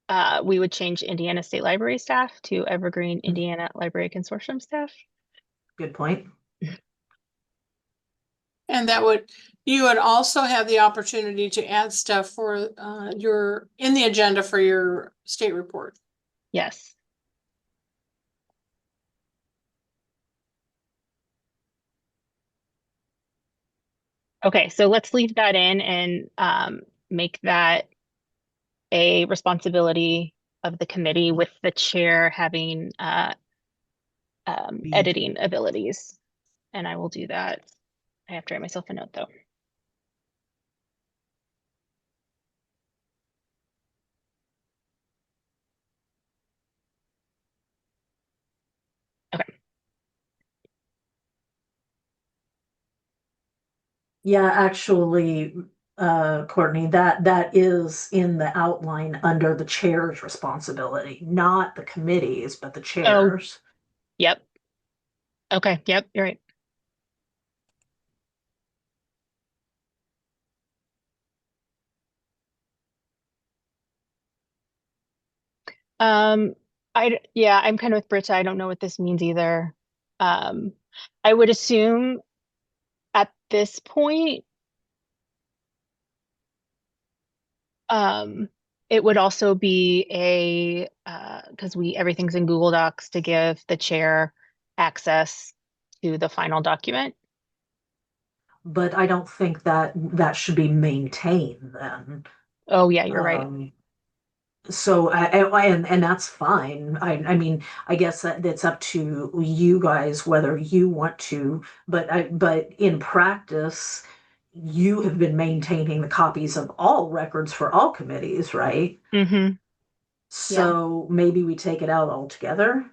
say we would change Indiana State Library staff to Evergreen Indiana Library Consortium staff. good point. And you would also have the opportunity to add stuff for in the agenda for your state report. Yes. Okay, so let's leave that in and make that a responsibility of the committee with the chair having editing abilities. And I will do that. I have to write myself a note though. Okay. Yeah, actually, Courtney, that is in the outline under the chair's responsibility, not the committees, but the Oh, chairs. yep. Okay, yep, you're right. Um, yeah, I'm kind of with Britta. I don't know what this means either. Um, I would assume at this point, um, it would also be a because we everything's in Google Docs to give the chair access to the final document. But I don't think that should be maintained then. Oh yeah, you're right. Um, so and that's fine. I mean, I guess that it's up to you guys whether you want to, but in practice, you have been maintaining the copies of all records for all committees, right? Mm-hmm. Yeah, So maybe we take it out altogether.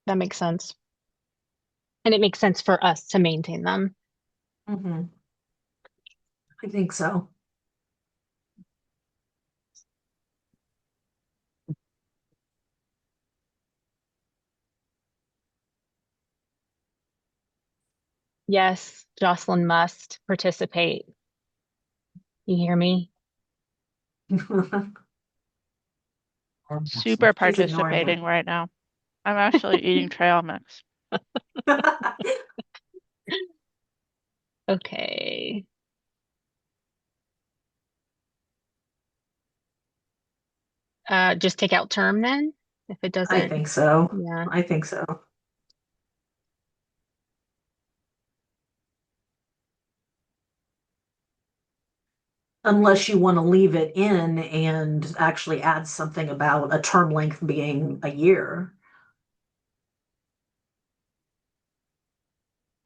that makes sense. And it makes sense for us to maintain them. Hmm. I think so. Yes, Jocelyn must participate. You hear me? Super She's ignoring me. participating right now. I'm actually eating trail mix. Okay. Just take out term then, if it I doesn't. think so. Yeah. I think so. Unless you want to leave it in and actually add something about a term length being a year.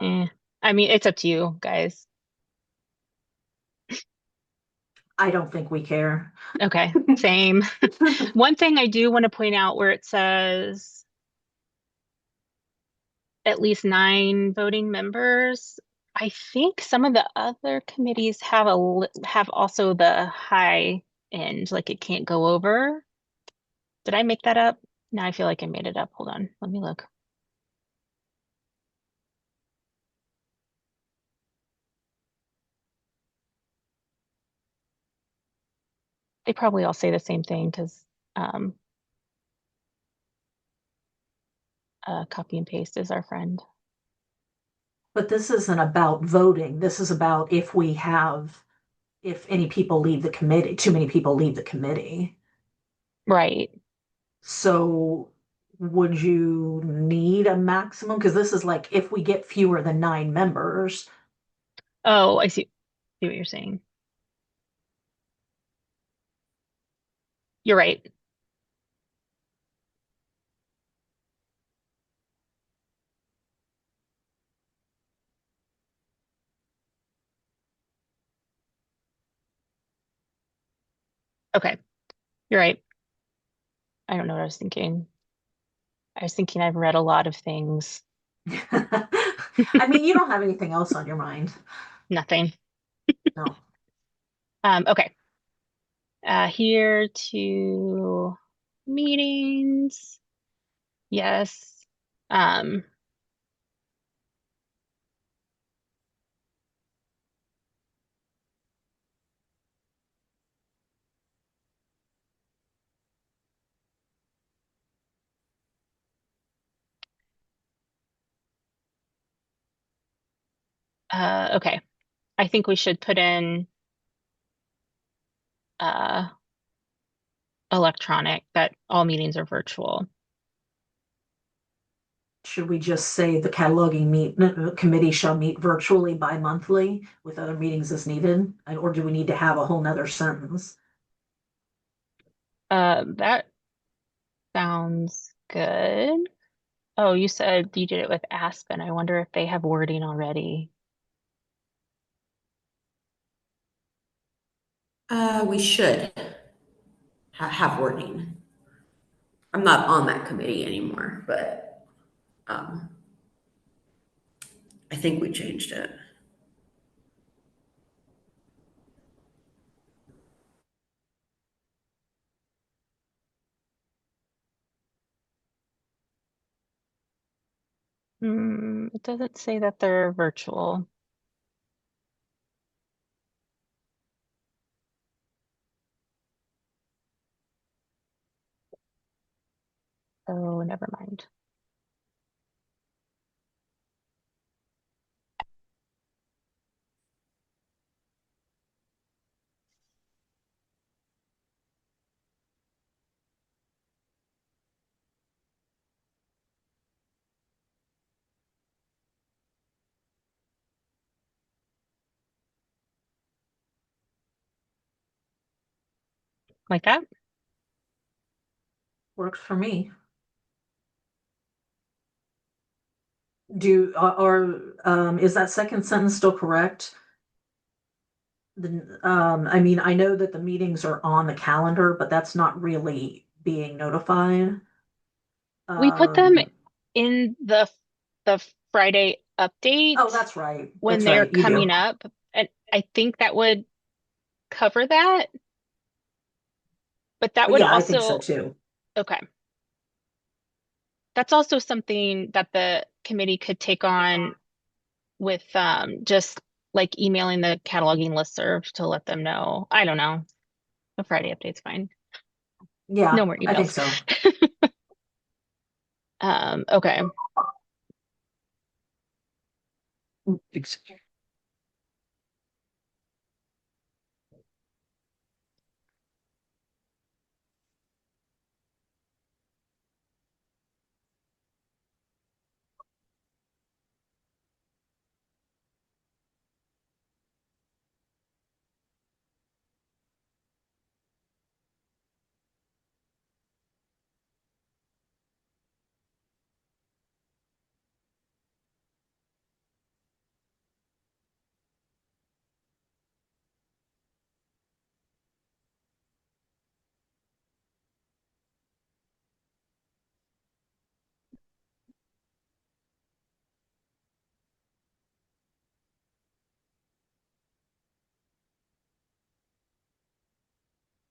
Eh. I mean, it's up to you guys. I don't think we care. Okay, same. One thing I do want to point out where it says at least 9 voting members, I think some of the other committees have have also the high end, like it can't go over. Did I make that up? No, I feel like I made it up. Hold on, let me look. They probably all say the same thing because um, copy and paste is our friend. But this isn't about voting. This is about if any people leave the committee, too many people leave the committee. Right. So would you need a maximum? Because this is like if we get fewer than 9 members, Oh, I see what you're saying. You're right. Okay, you're right. I don't know what I was thinking. I was thinking I've read a lot of things. I mean, you don't have anything else on your mind. Nothing. No. Okay. Here to meetings. Yes. Um, okay. I think we should put in uh electronic that all meetings are virtual. Should we just say the cataloging committee shall meet virtually bi-monthly with other meetings as needed? Or do we need to have a whole nother sentence? That sounds good. Oh, you said you did it with Aspen. I wonder if they have wording already. We should have wording. I'm not on that committee anymore, but I think we changed it. It doesn't say that they're virtual. Oh, never mind. Like that? Works for me. Or is that second sentence still correct? I mean, I know that the meetings are on the calendar, but that's not really being notified. We put them Um, in the Friday oh, update that's right. when That's they're right. You coming do. up, and I think that would cover that, but that would Yeah, I think so also, too. okay. That's also something that the committee could take on with just like emailing the cataloging listserv to let them know. I don't know. The Friday update's fine. Yeah, No more I think emails. so. Okay.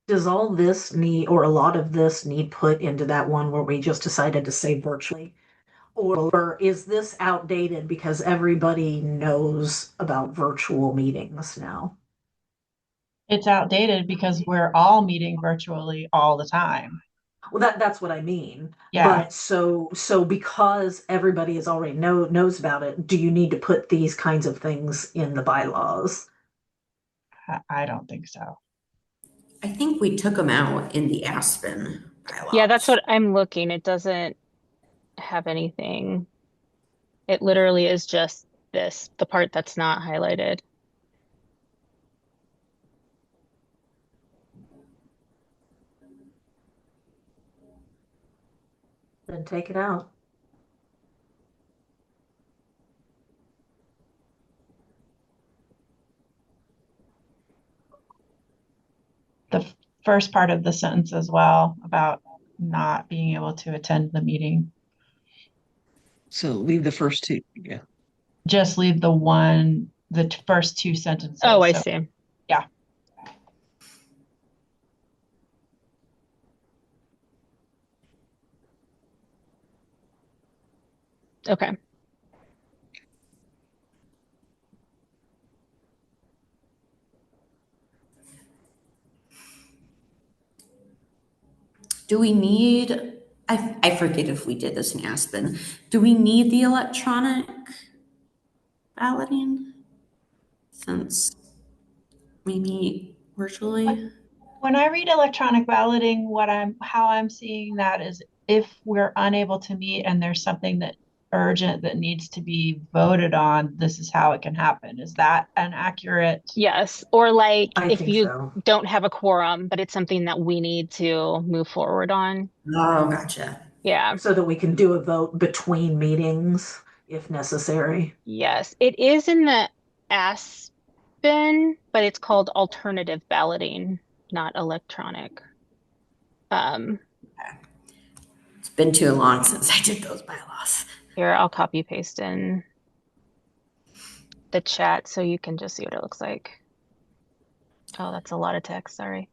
Does all this need, or a lot of this need put into that one where we just decided to say virtually? Or is this outdated because everybody knows about virtual meetings now? It's outdated because we're all meeting virtually all the time. Well, that's what I mean. Yeah, But so because everybody is already knows about it, do you need to put these kinds of things in the bylaws? I don't think so. I think we took them out in the Aspen Yeah, that's bylaws. what I'm looking. It doesn't have anything. It literally is just this, the part that's not highlighted. Then take it out. The first part of the sentence as well about not being able to attend the meeting. So leave the first two. Yeah. Just leave the first two Oh, sentences. I So, see. yeah. Okay. Do we need, I forget if we did this in Aspen. Do we need the electronic balloting since we meet virtually? When I read electronic balloting, how I'm seeing that is if we're unable to meet and there's something that urgent that needs to be voted on, this is how it can happen. Is that an accurate? Yes. Or like I if think you so. don't have a quorum, but it's something that we need to move forward on. Oh, gotcha. Yeah. So that we can do a vote between meetings if necessary. Yes. It is in the Aspen, but it's called alternative balloting, not electronic. Um, It's been too long since I did those bylaws. Here, I'll copy paste in the chat so you can just see what it looks like. Oh, that's a lot of text. Sorry.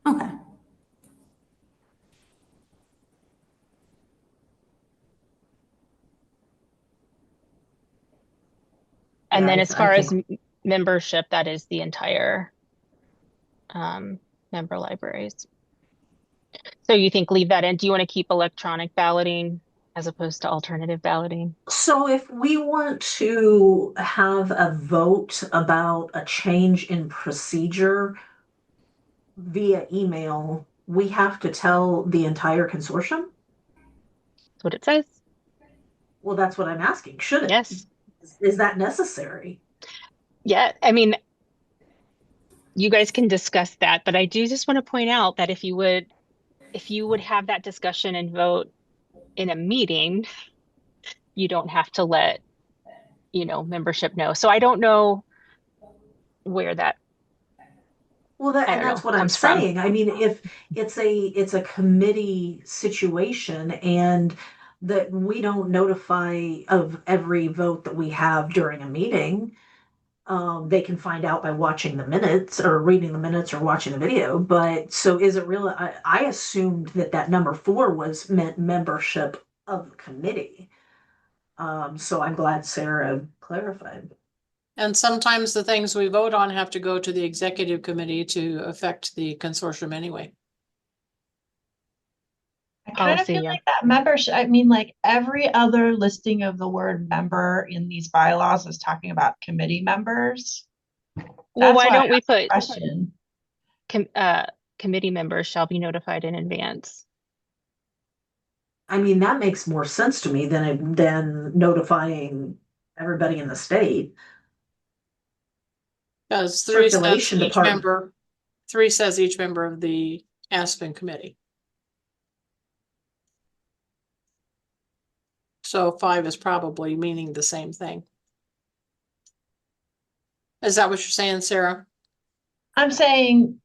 Okay. And Yeah, then as I far as think. membership, that is the entire member libraries. So you think leave that in? Do you want to keep electronic balloting as opposed to alternative balloting? So if we want to have a vote about a change in procedure via email, we have to tell the entire consortium? That's what it says. Well, that's what I'm asking. Should it? Yes. Is that necessary? Yeah. I mean, you guys can discuss that, but I do just want to point out that if you would have that discussion and vote in a meeting, you don't have to let, membership know. So I don't know where that, Well, I and don't that's know, what I'm comes from. saying. I mean, if it's a committee situation and that we don't notify of every vote that we have during a meeting, they can find out by watching the minutes or reading the minutes or watching the video. But so is it really? I assumed that number four was meant membership of the committee. So I'm glad Sarah clarified. And sometimes the things we vote on have to go to the executive committee to affect the consortium anyway. I kind of Policy, feel yeah. like that membership, I mean, like every other listing of the word member in these bylaws is talking about committee members. Well, That's why why I don't we asked the put question. com committee members shall be notified in advance? I mean, that makes more sense to me than notifying everybody in the state. Because Circulation department. three says each member of the Aspen committee. So 5 is probably meaning the same thing. Is that what you're saying, Sarah? I'm saying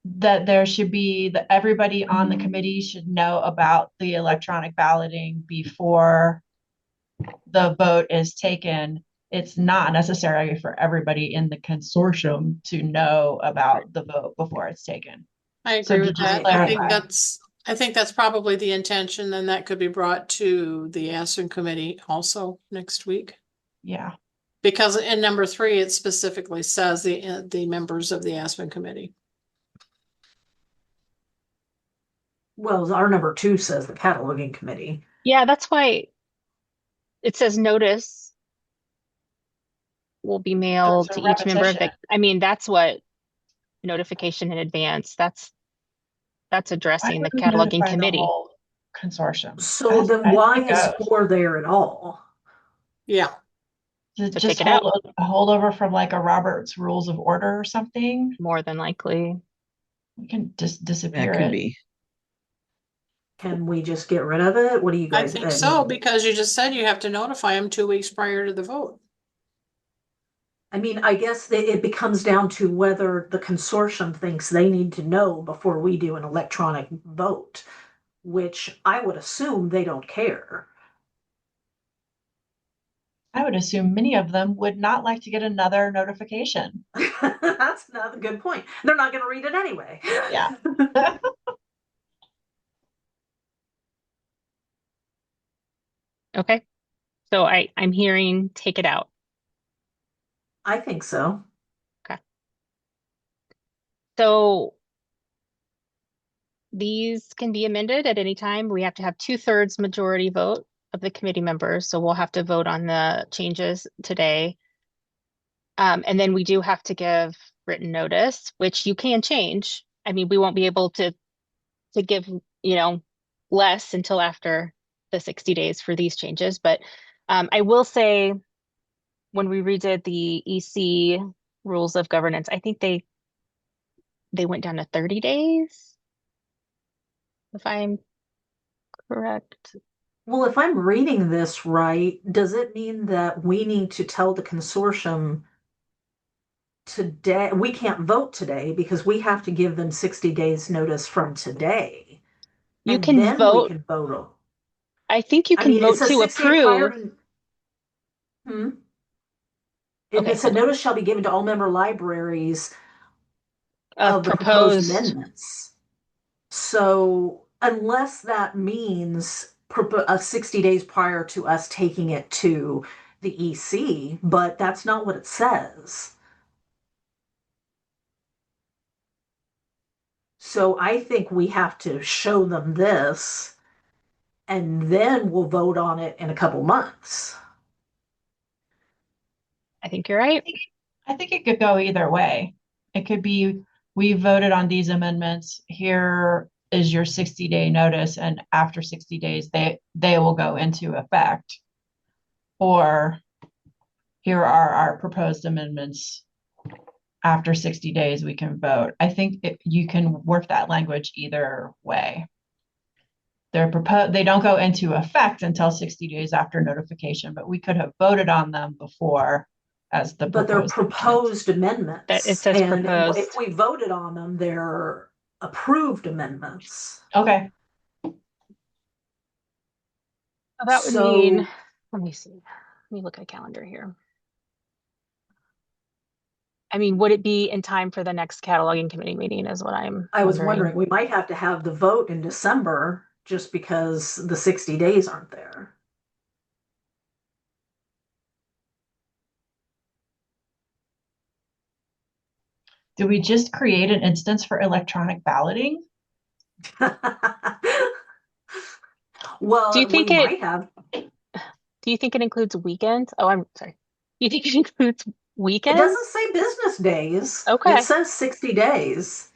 that there should be that everybody on the committee should know about the electronic balloting before the vote is taken. It's not necessary for everybody in the consortium to know about the vote before it's taken. I So agree to with just that. I think clarify, that's probably the intention, and that could be brought to the Aspen committee also next week. yeah. Because in number 3, it specifically says the members of the Aspen committee. Well, our number two says the cataloging committee. Yeah, that's why it says notice will be So it's mailed a to each member of repetition. I mean, that's what notification in advance, that's Why addressing would the we cataloging notify the committee. whole consortium? So then I why think is that four there at all? Yeah. So just take it out, hold over from like a Robert's Rules of Order or something. more than likely. We can just That disappear could it. be. Can we just get rid of it? What do you I guys, think I so, mean, because you just said you have to notify them 2 weeks prior to the vote. I guess that it becomes down to whether the consortium thinks they need to know before we do an electronic vote, which I would assume they don't care. I would assume many of them would not like to get another notification. That's not a good point. They're not going to read it anyway. Yeah. Okay. So I'm hearing take it out. I think so. Okay. So these can be amended at any time. We have to have 2/3 majority vote of the committee members. So we'll have to vote on the changes today. And then we do have to give written notice, which you can change. I mean, we won't be able to give, less until after the 60 days for these changes. But I will say when we redid the EC rules of governance, I think they went down to 30 days, if I'm correct. Well, if I'm reading this right, does it mean that we need to tell the consortium today? We can't vote today because we have to give them 60 days notice from today, You and can then we vote. can vote. I think you I can mean, it vote says to 60 day prior approve. to. Hmm? Okay, It said hold on. notice shall be given to all member libraries Of of the proposed proposed, amendments. So unless that means 60 days prior to us taking it to the EC, but that's not what it says. So I think we have to show them this and then we'll vote on it in a couple months. I think you're right. I think it could go either way. It could be, we voted on these amendments. Here is your 60-day notice, and after 60 days, they will go into effect. Or here are our proposed amendments. After 60 days, we can vote. I think you can work that language either way. They don't go into effect until 60 days after notification, but we could have voted on them before as the But they're proposed amendments. proposed That it amendments. says And if proposed. we voted on them, they're approved amendments. Okay. So that would mean, So let me see. Let me look at a calendar here. I mean, would it be in time for the next cataloging committee meeting is what I'm I was wondering. wondering, we might have to have the vote in December just because the 60 days aren't there. Do we just create an instance for electronic balloting? Do you Well, we think it might have. do you think it includes weekends? Oh, I'm sorry. Do you think it includes It doesn't weekends? say business days. It Okay. says 60 days.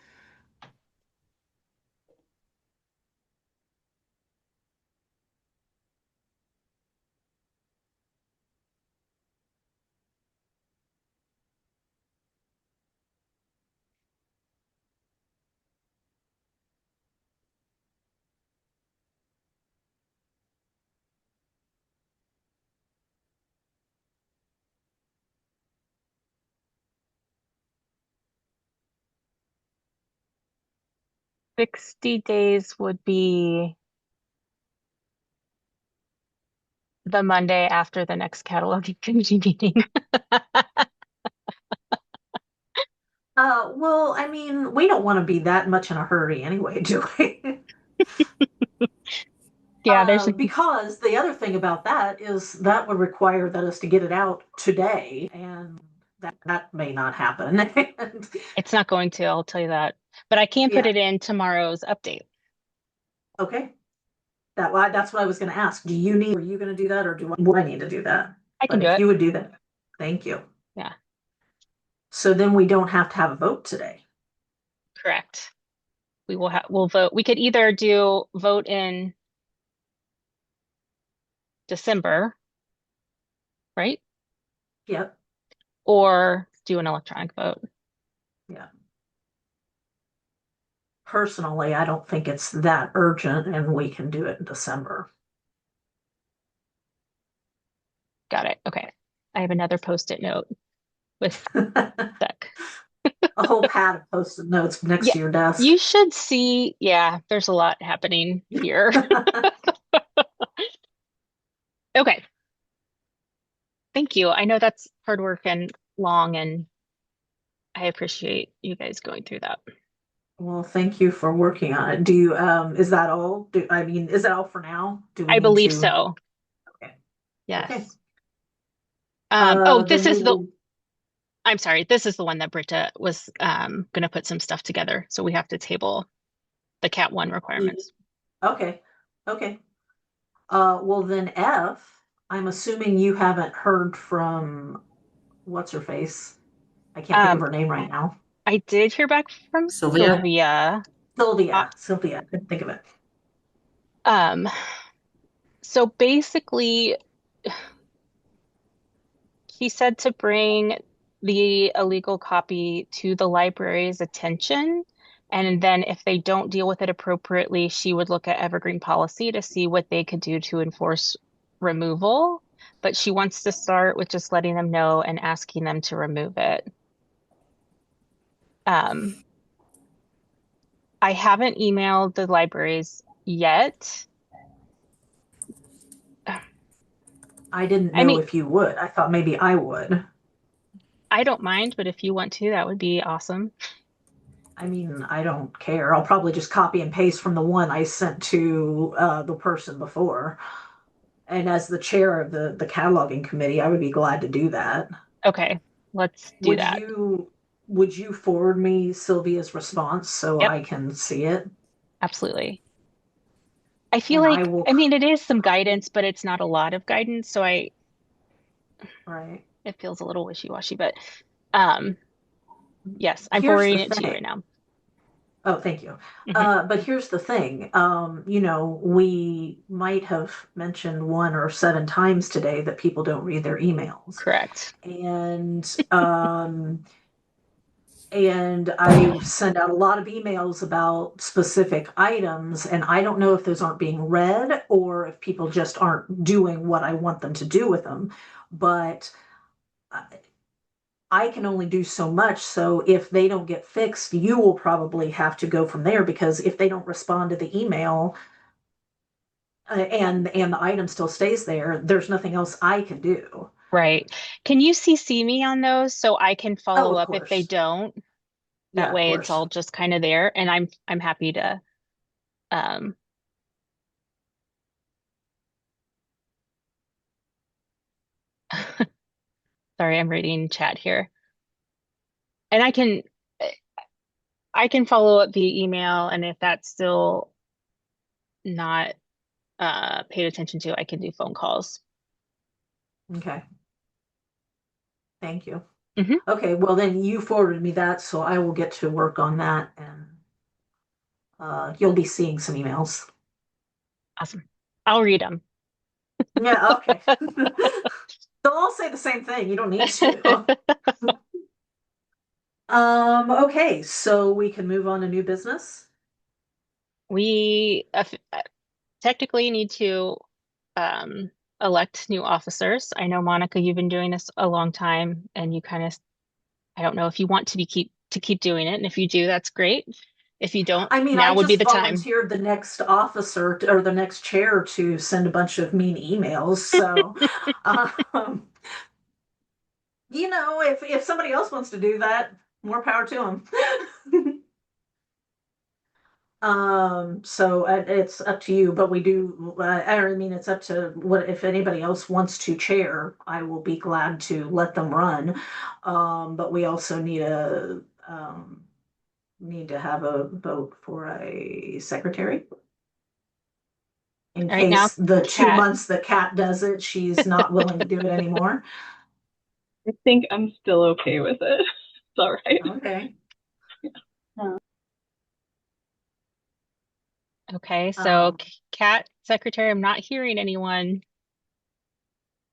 Sixty days would be the Monday after the next cataloging committee meeting. Well, I mean, we don't want to be that much in a hurry anyway, do we? Yeah, there's Because the other thing about that is that would require that us to get it out today, and that may not happen. And, it's not going to, I'll tell you that. But I can put yeah, it in tomorrow's update. okay. That's what I was going to ask. Are you going to do that, or do I need to do that? I can But do if it. you would do that, thank you. Yeah, So then we don't have to have a vote today. correct. We'll vote. We could either do vote in December, right? Yep. Or do an electronic vote. Yeah. Personally, I don't think it's that urgent, and we can do it in December. Got it. Okay. I have another post-it note with sec. A whole pad of post-it notes next Yeah, to your desk. you should see. Yeah, there's a lot happening here. Okay. Thank you. I know that's hard work and long, and I appreciate you guys going through that. Well, thank you for working on it. Do you, is that all? Is that all for now? Do we I need believe to? so. Okay. Okay. Yes. Oh, Then we will, I'm sorry, this is the one that Britta was gonna put some stuff together. So we have to table the Cat 1 requirements. okay. Okay. Well then I'm assuming you haven't heard from what's her face? I can't think of Um, her name right now. I did hear back from Sylvia? Sylvia, I couldn't think of it. Um, so basically, he said to bring the illegal copy to the library's attention. And then if they don't deal with it appropriately, she would look at Evergreen policy to see what they could do to enforce removal. But she wants to start with just letting them know and asking them to remove it. Um, I haven't emailed the libraries yet. I didn't I know mean, if you would. I thought maybe I would. I don't mind, but if you want to, that would be awesome. I mean, I don't care. I'll probably just copy and paste from the one I sent to the person before. And as the chair of the cataloging committee, I would be glad to do that. Okay, let's do Would that. you would you forward me Sylvia's response so Yep, I can see it? absolutely. I feel And I like, will, I mean, it is some guidance, but it's not a lot of guidance, so right. it feels a little wishy-washy, but um yes, I'm Here's forwarding the it to you thing. right now. Oh, thank you. Hmm. But here's the thing. We might have mentioned 1 or 7 times today that people don't read their emails. Correct. And I send out a lot of emails about specific items, and I don't know if those aren't being read or if people just aren't doing what I want them to do with them. But I can only do so much. So if they don't get fixed, you will probably have to go from there because if they don't respond to the email and the item still stays there, there's nothing else I can do. Right. Can you CC me on those so I can Oh, follow of up if they course. don't? That Yeah, of way it's course. all just kind of there, and I'm happy to um sorry, I'm reading chat here. And I can follow up via email, and if that's still not paid attention to, I can do phone calls. Okay. Thank you. Hmm. Okay, well then you forwarded me that, so I will get to work on that and you'll be seeing some emails. Awesome. I'll read them. Yeah, okay. They'll all say the same thing. You don't need to. Okay, so we can move on to new business. We technically need to um, elect new officers. I know, Monica, you've been doing this a long time, and you kind of, I don't know if you want to keep doing it, and if you do, that's great. If you don't, I mean, now I would be just the time. volunteered the next officer or the next chair to send a bunch of mean emails. So, um, if somebody else wants to do that, more power to them. So it's up to you, but we do, I mean, it's up to what, if anybody else wants to chair, I will be glad to let them run. But we also need to have a vote for a secretary. In Right now, case the two Kat. months that Kat does it, she's not willing to do it anymore. I think I'm still okay with it. It's all right. Okay. Okay, so Um, Kat, secretary, I'm not hearing anyone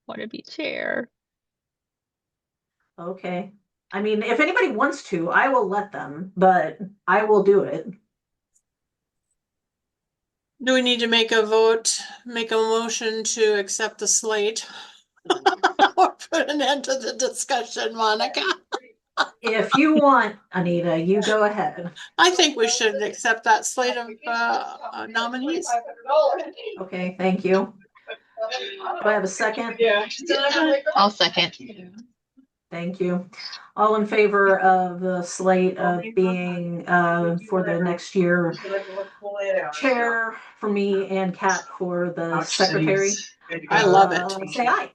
want to be chair. okay. I mean, if anybody wants to, I will let them, but I will do it. Do we need to make a vote, make a motion to accept the slate? Or put an end to the discussion, Monica? If you want, Anita, you go ahead. I think we should accept that slate of nominees. Okay, thank you. Do I have a second? I'll second. Thank you. All in favor of the slate of being for the next year chair for me and Kat for the secretary? I love it. Say aye.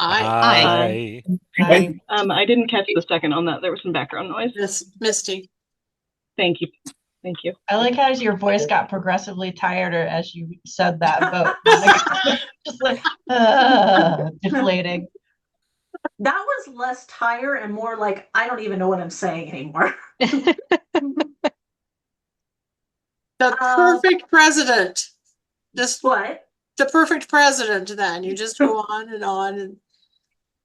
Aye. Aye. I didn't catch the second on that. There was some background noise. Yes, Misty. Thank you. Thank you. I like how your voice got progressively tireder as you said that vote. Monica. Just like deflating. That was less tire and more like, I don't even know what I'm saying anymore. The perfect president. Just What? the perfect president, then. You just go on and on. And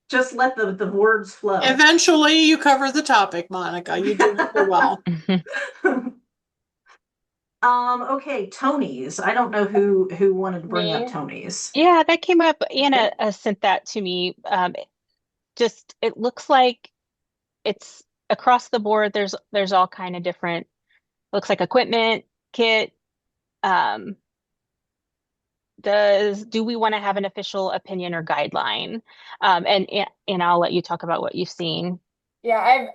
just let the words flow. Eventually, you cover the topic, Monica. You do very well. Okay, Tony's. I don't know who wanted to bring up Me? Tony's. Yeah, that came up. Anna sent that to me. Just it looks like it's across the board. There's all kind of different. Looks like equipment, kit. Um, do we want to have an official opinion or guideline? And I'll let you talk about what you've seen. Yeah,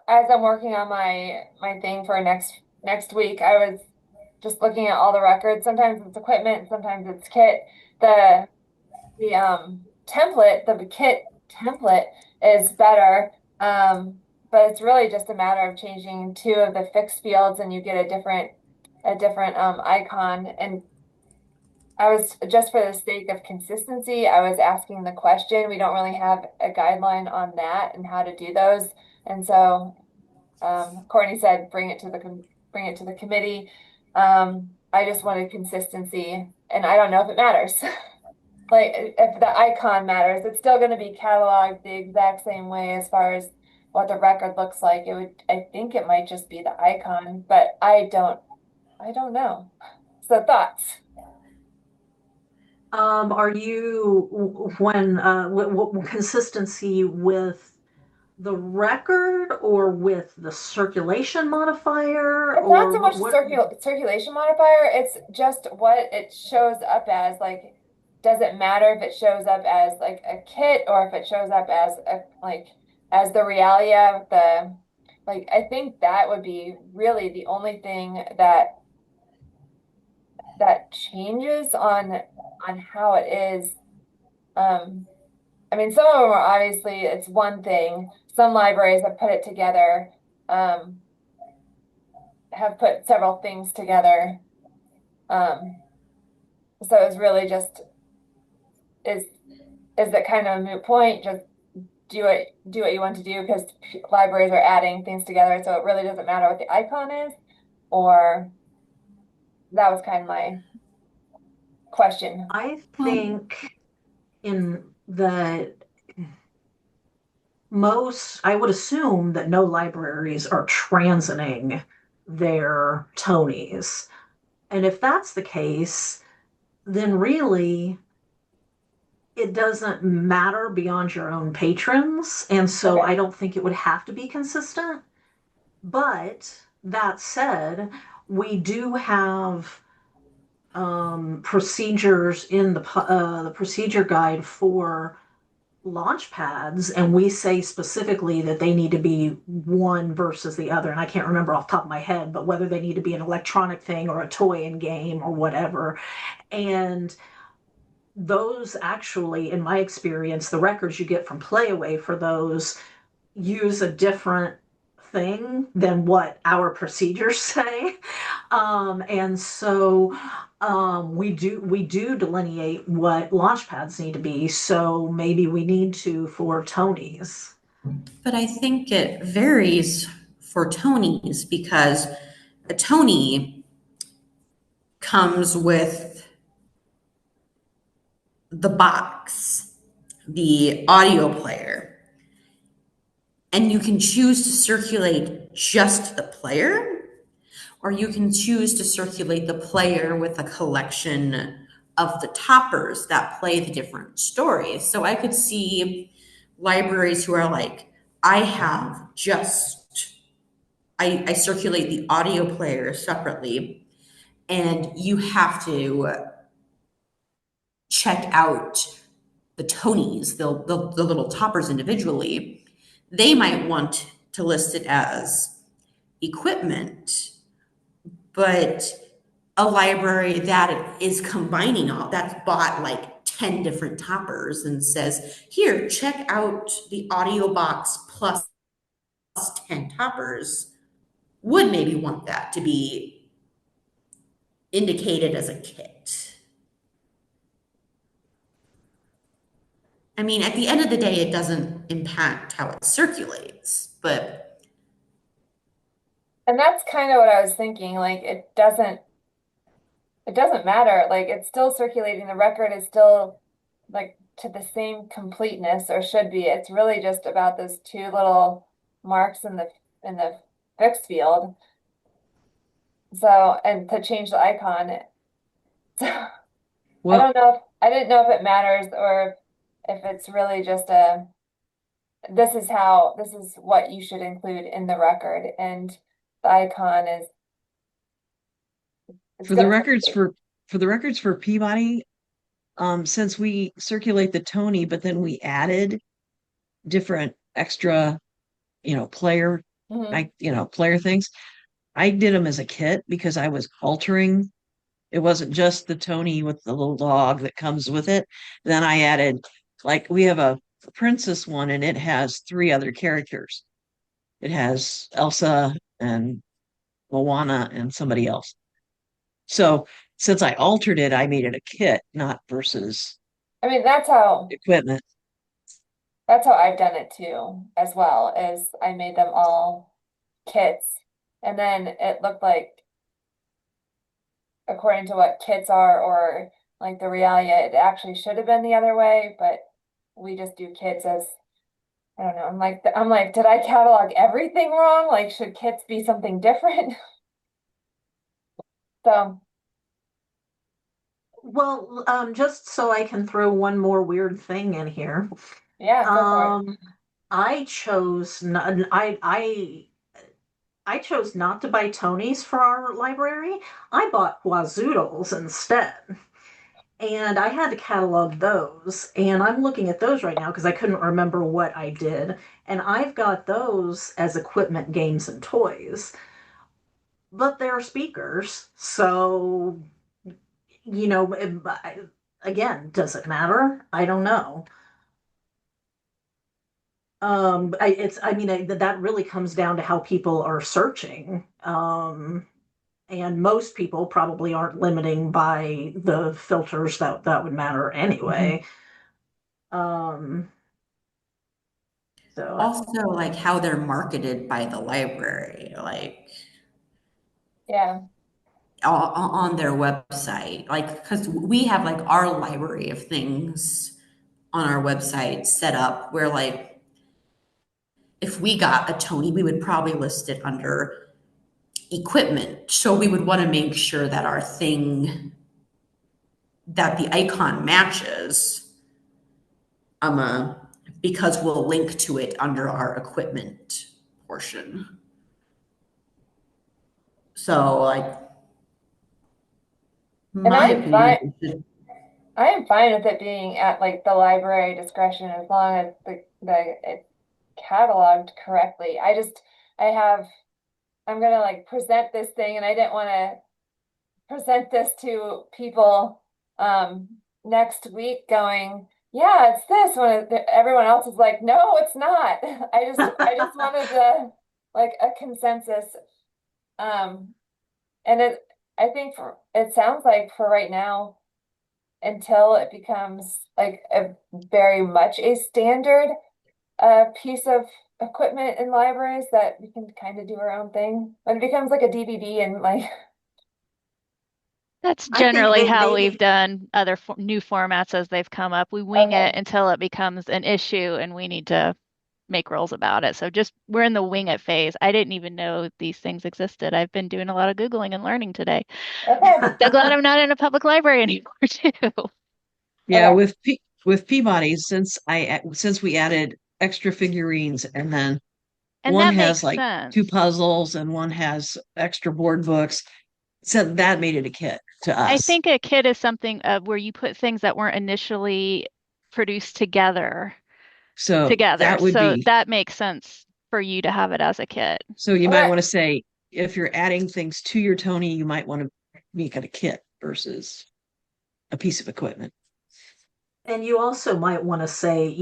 as I'm working on my thing for next week, I was just looking at all the records. Sometimes it's equipment, sometimes it's kit. The kit template is better. But it's really just a matter of changing two of the fixed fields and you get a different icon. And I was just for the sake of consistency, I was asking the question. We don't really have a guideline on that and how to do those. And so Courtney said bring it to the committee. I just wanted consistency, and I don't know if it matters. Like if the icon matters, it's still going to be cataloged the exact same way as far as what the record looks like. I think it might just be the icon, but I don't know. So thoughts? Are you when what consistency with the record or with the circulation modifier It's not or so much what? circulation modifier, it's just what it shows up as. Like, does it matter if it shows up as like a kit or if it shows up as as the realia, I think that would be really the only thing that changes on how it is. I mean, some of them are obviously it's one thing. Some libraries have put it together, have put several things together. So it's really just is is it kind of a moot point? Just do what you want to do because libraries are adding things together, so it really doesn't matter what the icon is, or that was kind of my question. I think in that I would assume that no libraries are transiting their Tonys. And if that's the case, then really it doesn't matter beyond your own patrons. And so Okay. I don't think it would have to be consistent. But that said, we do have procedures in the procedure guide for launch pads, and we say specifically that they need to be one versus the other. And I can't remember off the top of my head, but whether they need to be an electronic thing or a toy and game or whatever. And those actually, in my experience, the records you get from Playaway for those use a different thing than what our procedures say. And so we do delineate what launch pads need to be. So maybe we need to for Tony's. But I think it varies for Tonys because a Tony comes with the box, the audio player, and you can choose to circulate just the player, or you can choose to circulate the player with a collection of the toppers that play the different stories. So I could see libraries who are like, I circulate the audio player separately, and you have to check out the Tonys, the little toppers individually. They might want to list it as equipment, but a library that is combining all that's bought like 10 different toppers and says, here, check out the audio box plus 10 toppers, would maybe want that to be indicated as a kit. I mean, at the end of the day, it doesn't impact how it circulates, but And that's kind of what I was thinking. Like it doesn't matter. Like it's still circulating. The record is still like to the same completeness or should be. It's really just about those two little marks in the fixed field. So, and to change the icon. So I Well, don't know if I didn't know if it matters or if it's really just this is what you should include in the record and the icon is it's for the gonna records circulate. for Peabody, since we circulate the Tony, but then we added different extra, player, Mhm. player things. I did them as a kit because I was altering. It wasn't just the Tony with the little dog that comes with it. Then I added, like, we have a princess one, and it has three other characters. It has Elsa and Moana and somebody else. So since I altered it, I made it a kit, not versus I mean, equipment. that's how I've done it too, as well, is I made them all kits. And then it looked like, according to what kits are, or like the Realia, it actually should have been the other way, but we just do kits as, I don't know. I'm like, did I catalog everything wrong? Like, should kits be something different? So, Well, just so I can throw one more weird thing in here. yeah, go for it. Um, I chose not, I chose not to buy Tonys for our library. I bought Wazoodles instead. And I had to catalog those. And I'm looking at those right now because I couldn't remember what I did. And I've got those as equipment, games, and toys. But they're speakers. So, again, does it matter? I don't know. I mean, that really comes down to how people are searching. And most people probably aren't limiting by the filters that would matter Mhm. anyway. Um, so also like how they're marketed by the library, like Yeah. on their website. Like, because we have like our library of things on our website set up where, like, if we got a Tony, we would probably list it under equipment. So we would want to make sure that our thing, that the icon matches, um, uh, because we'll link to it under our equipment portion. So, like, And my opinion is I am fine with it being at like the library discretion as long as the it's cataloged correctly. I have I'm gonna like present this thing and I didn't want to present this to people next week going, yeah, it's this when everyone else is like, no, it's not. I just wanted the like a consensus. Um and I think it sounds like for right now, until it becomes like a very much a standard piece of equipment in libraries that we can kind of do our own thing. When it becomes like a DVD and like That's I think generally they how we've maybe, done other new formats as they've come up. We wing it okay, until it becomes an issue and we need to make rules about it. So just we're in the wing it phase. I didn't even know these things existed. I've been doing a lot of Googling and learning today. okay, So glad I'm not in a public library anymore too. Yeah, okay. with Peabody, since we added extra figurines, and then And one that has makes like two sense. puzzles and one has extra board books. So that made it a kit to I us. think a kit is something where you put things that weren't initially produced So together. that would So be, that makes sense for you to have it as a kit. so you might What? want to say, if you're adding things to your Tony, you might want to make it a kit versus a piece of equipment. and you also might want to say,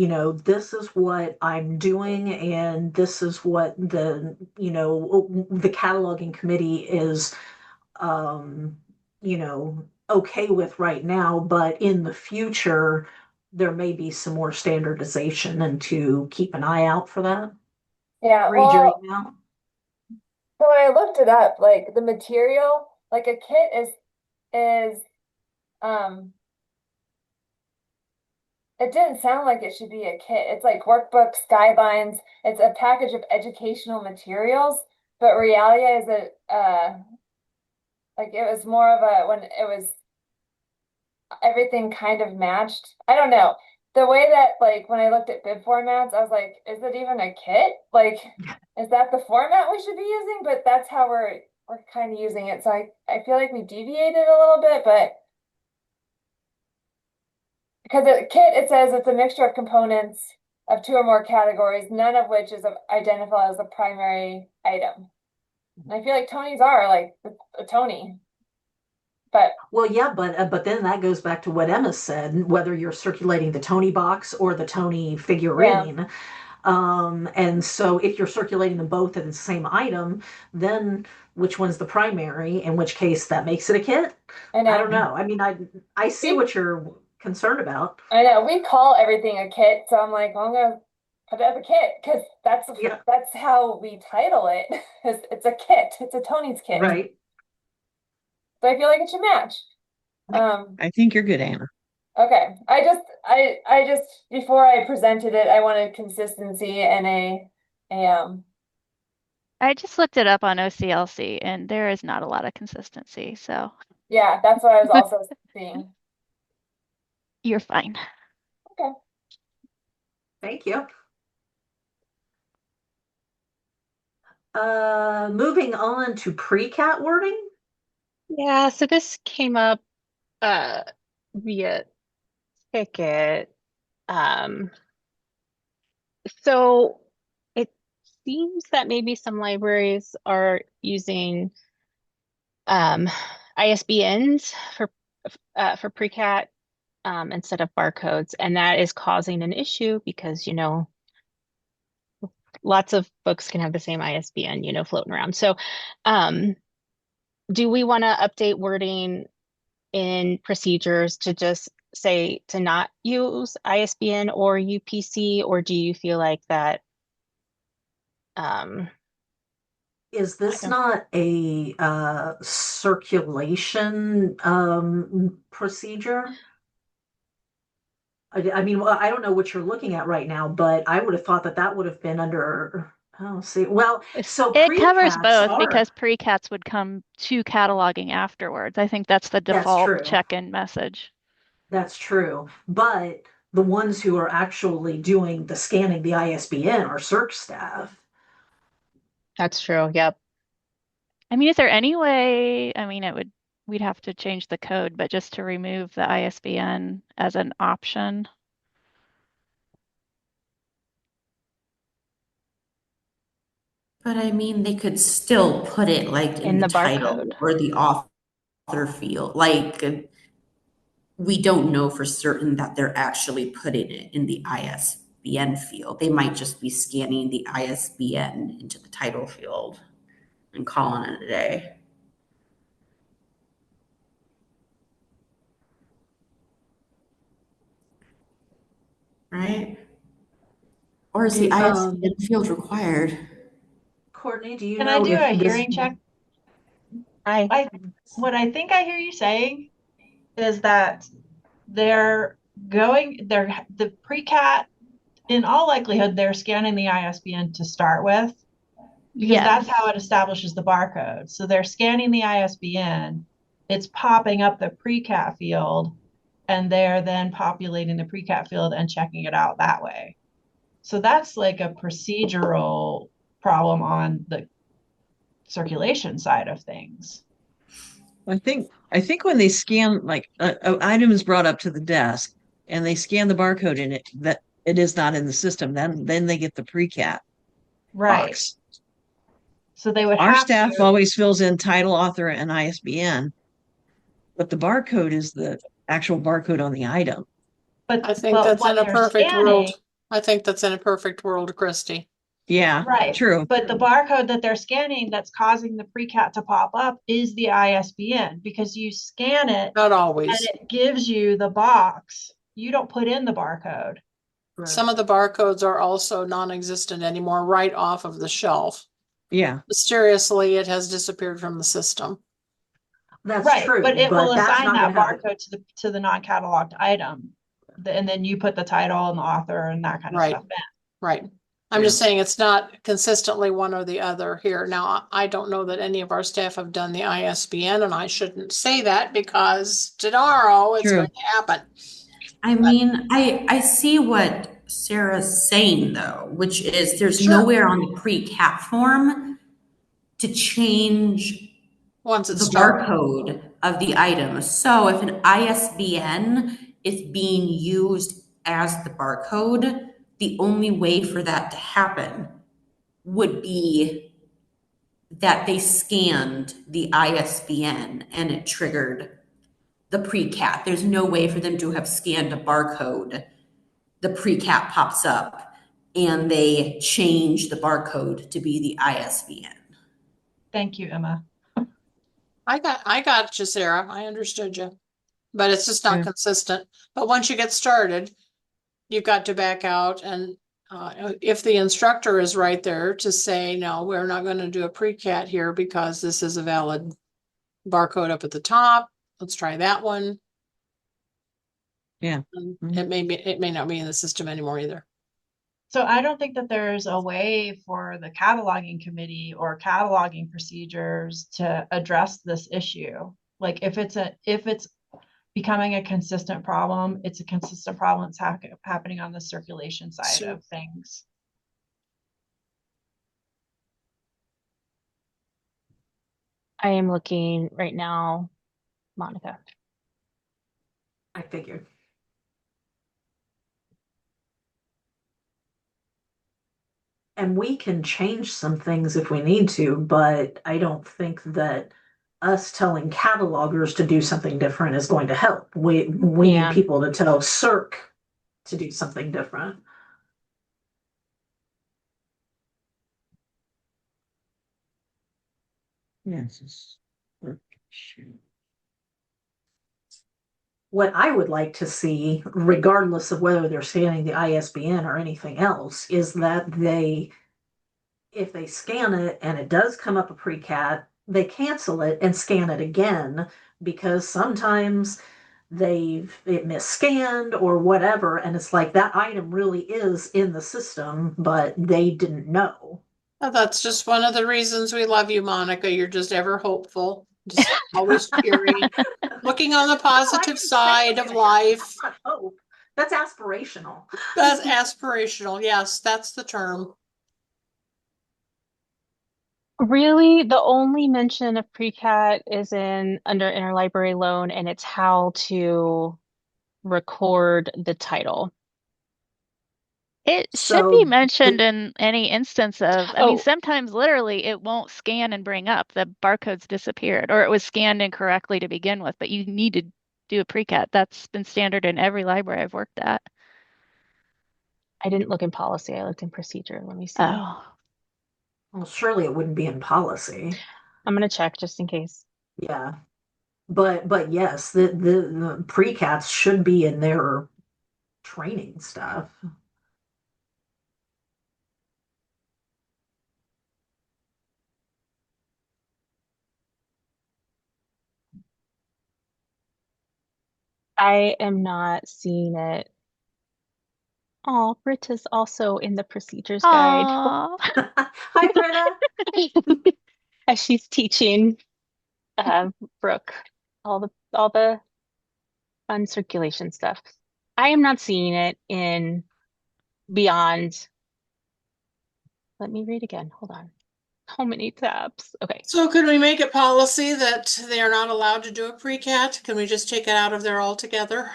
this is what I'm doing, and this is what the cataloging committee is, okay with right now, but in the future, there may be some more standardization and to keep an eye out for that. Yeah, Read your well, email. so when I looked it up, like the material, like a kit is um it didn't sound like it should be a kit. It's like workbooks, guidelines, it's a package of educational materials, but Realia is like it was more of a when it was everything kind of matched. I don't know. The way that like when I looked at bib formats, I was like, is it even a kit? Like, is that the format we should be using? But that's how we're kind of using it. So I feel like we deviated a little bit, but because a kit, it says it's a mixture of components of two or more categories, none of which is identified as a primary item. And I feel like Tony's are like a Tony. But Well, yeah, but then that goes back to what Emma said, whether you're circulating the Tony box or the Tony yeah, figurine. And so if you're circulating them both in the same item, then which one's the primary? In which case that makes it a kit? I I don't know. know. I mean, I see We what you're concerned about. I know we call everything a kit, so I'm like, well, I'm gonna put it as a kit because Yeah, that's how we title it. It's a kit. It's a Tony's kit. right. So I feel like it should match. I think you're good, Anna. Okay. I just before I presented it, I wanted consistency and a I just looked it up on OCLC and there is not a lot of consistency, so yeah, that's what I was also seeing. you're fine. Okay. Thank you. Moving on to pre-cat wording. Yeah, so this came up uh via ticket. Um, so it seems that maybe some libraries are using ISBNs for pre-cat instead of barcodes, and that is causing an issue because lots of books can have the same ISBN floating around. So um, do we want to update wording in procedures to just say to not use ISBN or UPC, or do you feel like that um, Is I this don't not a circulation procedure? I mean, well, I don't know what you're looking at right now, but I would have thought that that would have been under, oh, see, well, so It covers pre-cats both are, because pre-cats would come to cataloging afterwards. I think that's the that's default true. check-in message. That's true. But the ones who are actually doing the scanning, the ISBN, are search staff. That's true. Yep. I mean, is there any way, I mean, we'd have to change the code, but just to remove the ISBN as an option. But I mean, they could still put it like in In the the barcode. title or the author field. Like, we don't know for certain that they're actually putting it in the ISBN field. They might just be scanning the ISBN into the title field and calling it a day. Right? Or is the ISBN field required? Courtney, do you Can I know do if a this? hearing check? I What I think I hear you saying is that the pre-cat, in all likelihood, they're scanning the ISBN to start with, because that's Yes. how it establishes the barcode. So they're scanning the ISBN, it's popping up the pre-cat field, and they're then populating the pre-cat field and checking it out that way. So that's like a procedural problem on the circulation side of things. I think when they scan, like an item is brought up to the desk and they scan the barcode in it, that it is not in the system, then they get the pre-cat Right. box. So they would Our have staff to, always fills in title, author, and ISBN, but the barcode is the actual barcode on the item. I think but that's what in a they're perfect scanning, world. I think that's in a perfect world, Christy. Yeah, right. true. But the barcode that they're scanning that's causing the pre-cat to pop up is the ISBN, because you scan it Not and always. it gives you the box you don't put in the barcode. Right. Some of the barcodes are also non-existent anymore, right off of the shelf. Yeah. Mysteriously, it has disappeared from the system. That's Right, true, but it will but that's assign not that going to happen. barcode to the non-cataloged item. And then you put the title and the author and that kind of Right. stuff in. Right. I'm just saying it's not consistently one or the other here. Now, I don't know that any of our staff have done the ISBN, and I shouldn't say that because tomorrow it's True. going to happen. I mean, I see what Sarah's saying though, which is there's Sure. nowhere on the pre-cat form to change Once it's the started. barcode of the item. So if an ISBN is being used as the barcode, the only way for that to happen would be that they scanned the ISBN and it triggered the pre-cat. There's no way for them to have scanned a barcode. The pre-cat pops up and they change the barcode to be the ISBN. Thank you, Emma. I got you, Sarah. I understood you. But it's just not consistent. But once you get started, you've got to back out and if the instructor is right there to say, no, we're not going to do a pre-cat here because this is a valid barcode up at the top. Let's try that one. Yeah. And it may not be in the system anymore either. So I don't think that there's a way for the cataloging committee or cataloging procedures to address this issue. Like if it's becoming a consistent problem, it's a consistent problem that's happening on the circulation side of things. I am looking right now, Monica. I figured. And we can change some things if we need to, but I don't think that us telling catalogers to do something different is going to help. We need people to tell Circ to do something different. Yes. What I would like to see, regardless of whether they're scanning the ISBN or anything else, is that if they scan it and it does come up a pre-cat, they cancel it and scan it again, because sometimes it misscanned or whatever, and it's like that item really is in the system, but they didn't know. Well, that's just one of the reasons we love you, Monica. You're just ever hopeful, just always cheery, looking on the positive side of life. That's not hope. That's aspirational. That's aspirational. Yes, that's the term. Really, the only mention of pre-cat is under interlibrary loan, and it's how to record the title. It should be mentioned in any instance of, I mean, sometimes literally it won't scan and bring up. The barcode's disappeared, or it was scanned incorrectly to begin with, but you need to do a pre-cat. That's been standard in every library I've worked at. I didn't look in policy. I looked in procedure. Let me see. Oh. Well, surely it wouldn't be in policy. I'm going to check just in case. Yeah. But yes, the pre-cats should be in their training stuff. I am not seeing it. Oh, Britta's also in the procedures guide. Hi, Britta. As she's teaching Brooke all the fun circulation stuff. I am not seeing it in Beyond. Let me read again. Hold on. How many tabs? Okay. So could we make it policy that they are not allowed to do a pre-cat? Can we just take it out of there altogether?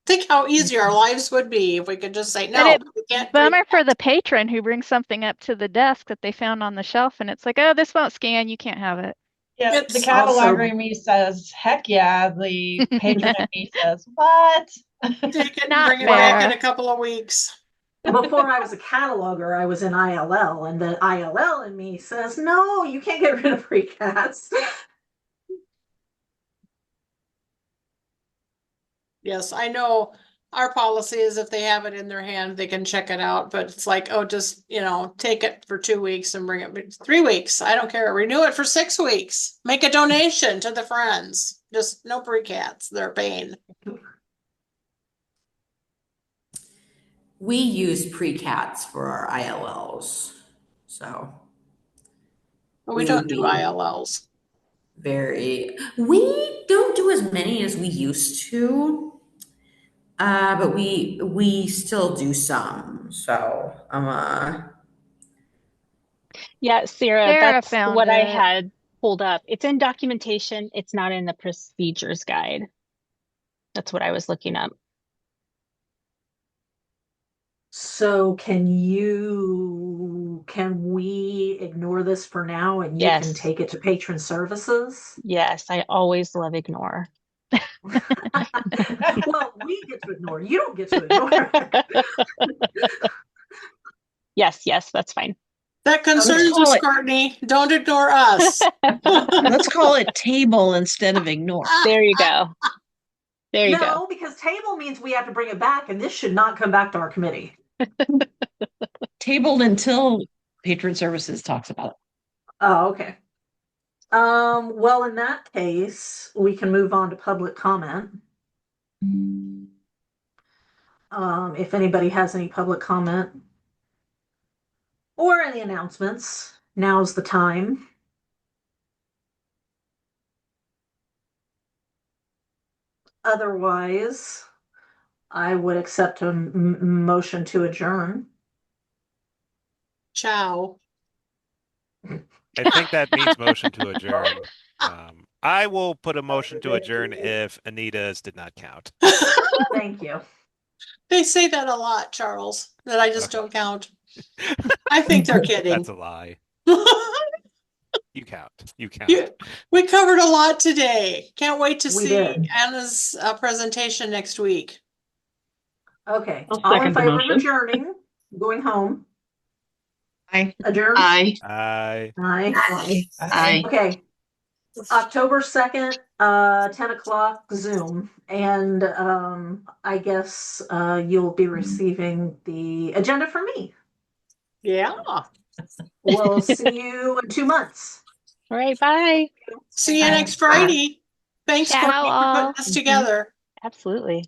Think how easy our lives would be if we could just say, no, we can't. Bummer for the patron who brings something up to the desk that they found on the shelf and it's like, oh, this won't scan. You can't have it. Yeah, the cataloger in me says, heck yeah. The patron in me says, what? Take it and Not bring it back in fair. a couple of weeks. Before I was a cataloger, I was in ILL, and the ILL in me says, no, you can't get rid of pre-cats. Yes, I know our policy is if they have it in their hand, they can check it out, but it's like, oh, just, take it for 2 weeks and bring it 3 weeks. I don't care. Renew it for 6 weeks. Make a donation to the friends. Just no pre-cats. They're a pain. We use pre-cats for our ILLs. So We don't do ILLs. We don't do as many as we used to. But we still do some. So Yeah, Sarah, Sarah that's found what I it. had pulled up. It's in documentation. It's not in the procedures guide. That's what I was looking up. So can we ignore this for now and you can Yes. take it to patron services? Yes, I always love ignore. Well, we get to ignore. You don't get to ignore. Yes, that's fine. That concerns call us, it- Courtney. Don't ignore us. Let's call it table instead of ignore. There you go. There you go. No, because table means we have to bring it back, and this should not come back to our committee. Tabled until patron services talks about it. Oh, okay. Well, in that case, we can move on to public comment. If anybody has any public comment or any announcements, now's the time. Otherwise, I would accept a motion to adjourn. Ciao. I think that means motion to adjourn. I will put a motion to adjourn if Anita's did not count. Thank you. They say that a lot, Charles, that I just don't count. I think they're kidding. That's a lie. You count. You count. We covered a lot today. Can't wait to see did. Anna's presentation next week. Okay. I'll All in second the favor of motion. adjourning, going home. Aye. Adjourn. Aye. Aye. Aye. Aye. Okay. October 2nd, 10 o'clock Zoom. And I guess you'll be receiving the agenda from me. Yeah. We'll see you in 2 months. All right, bye. See you next Friday. Thanks, Ciao, Courtney, for all. putting us together. Absolutely.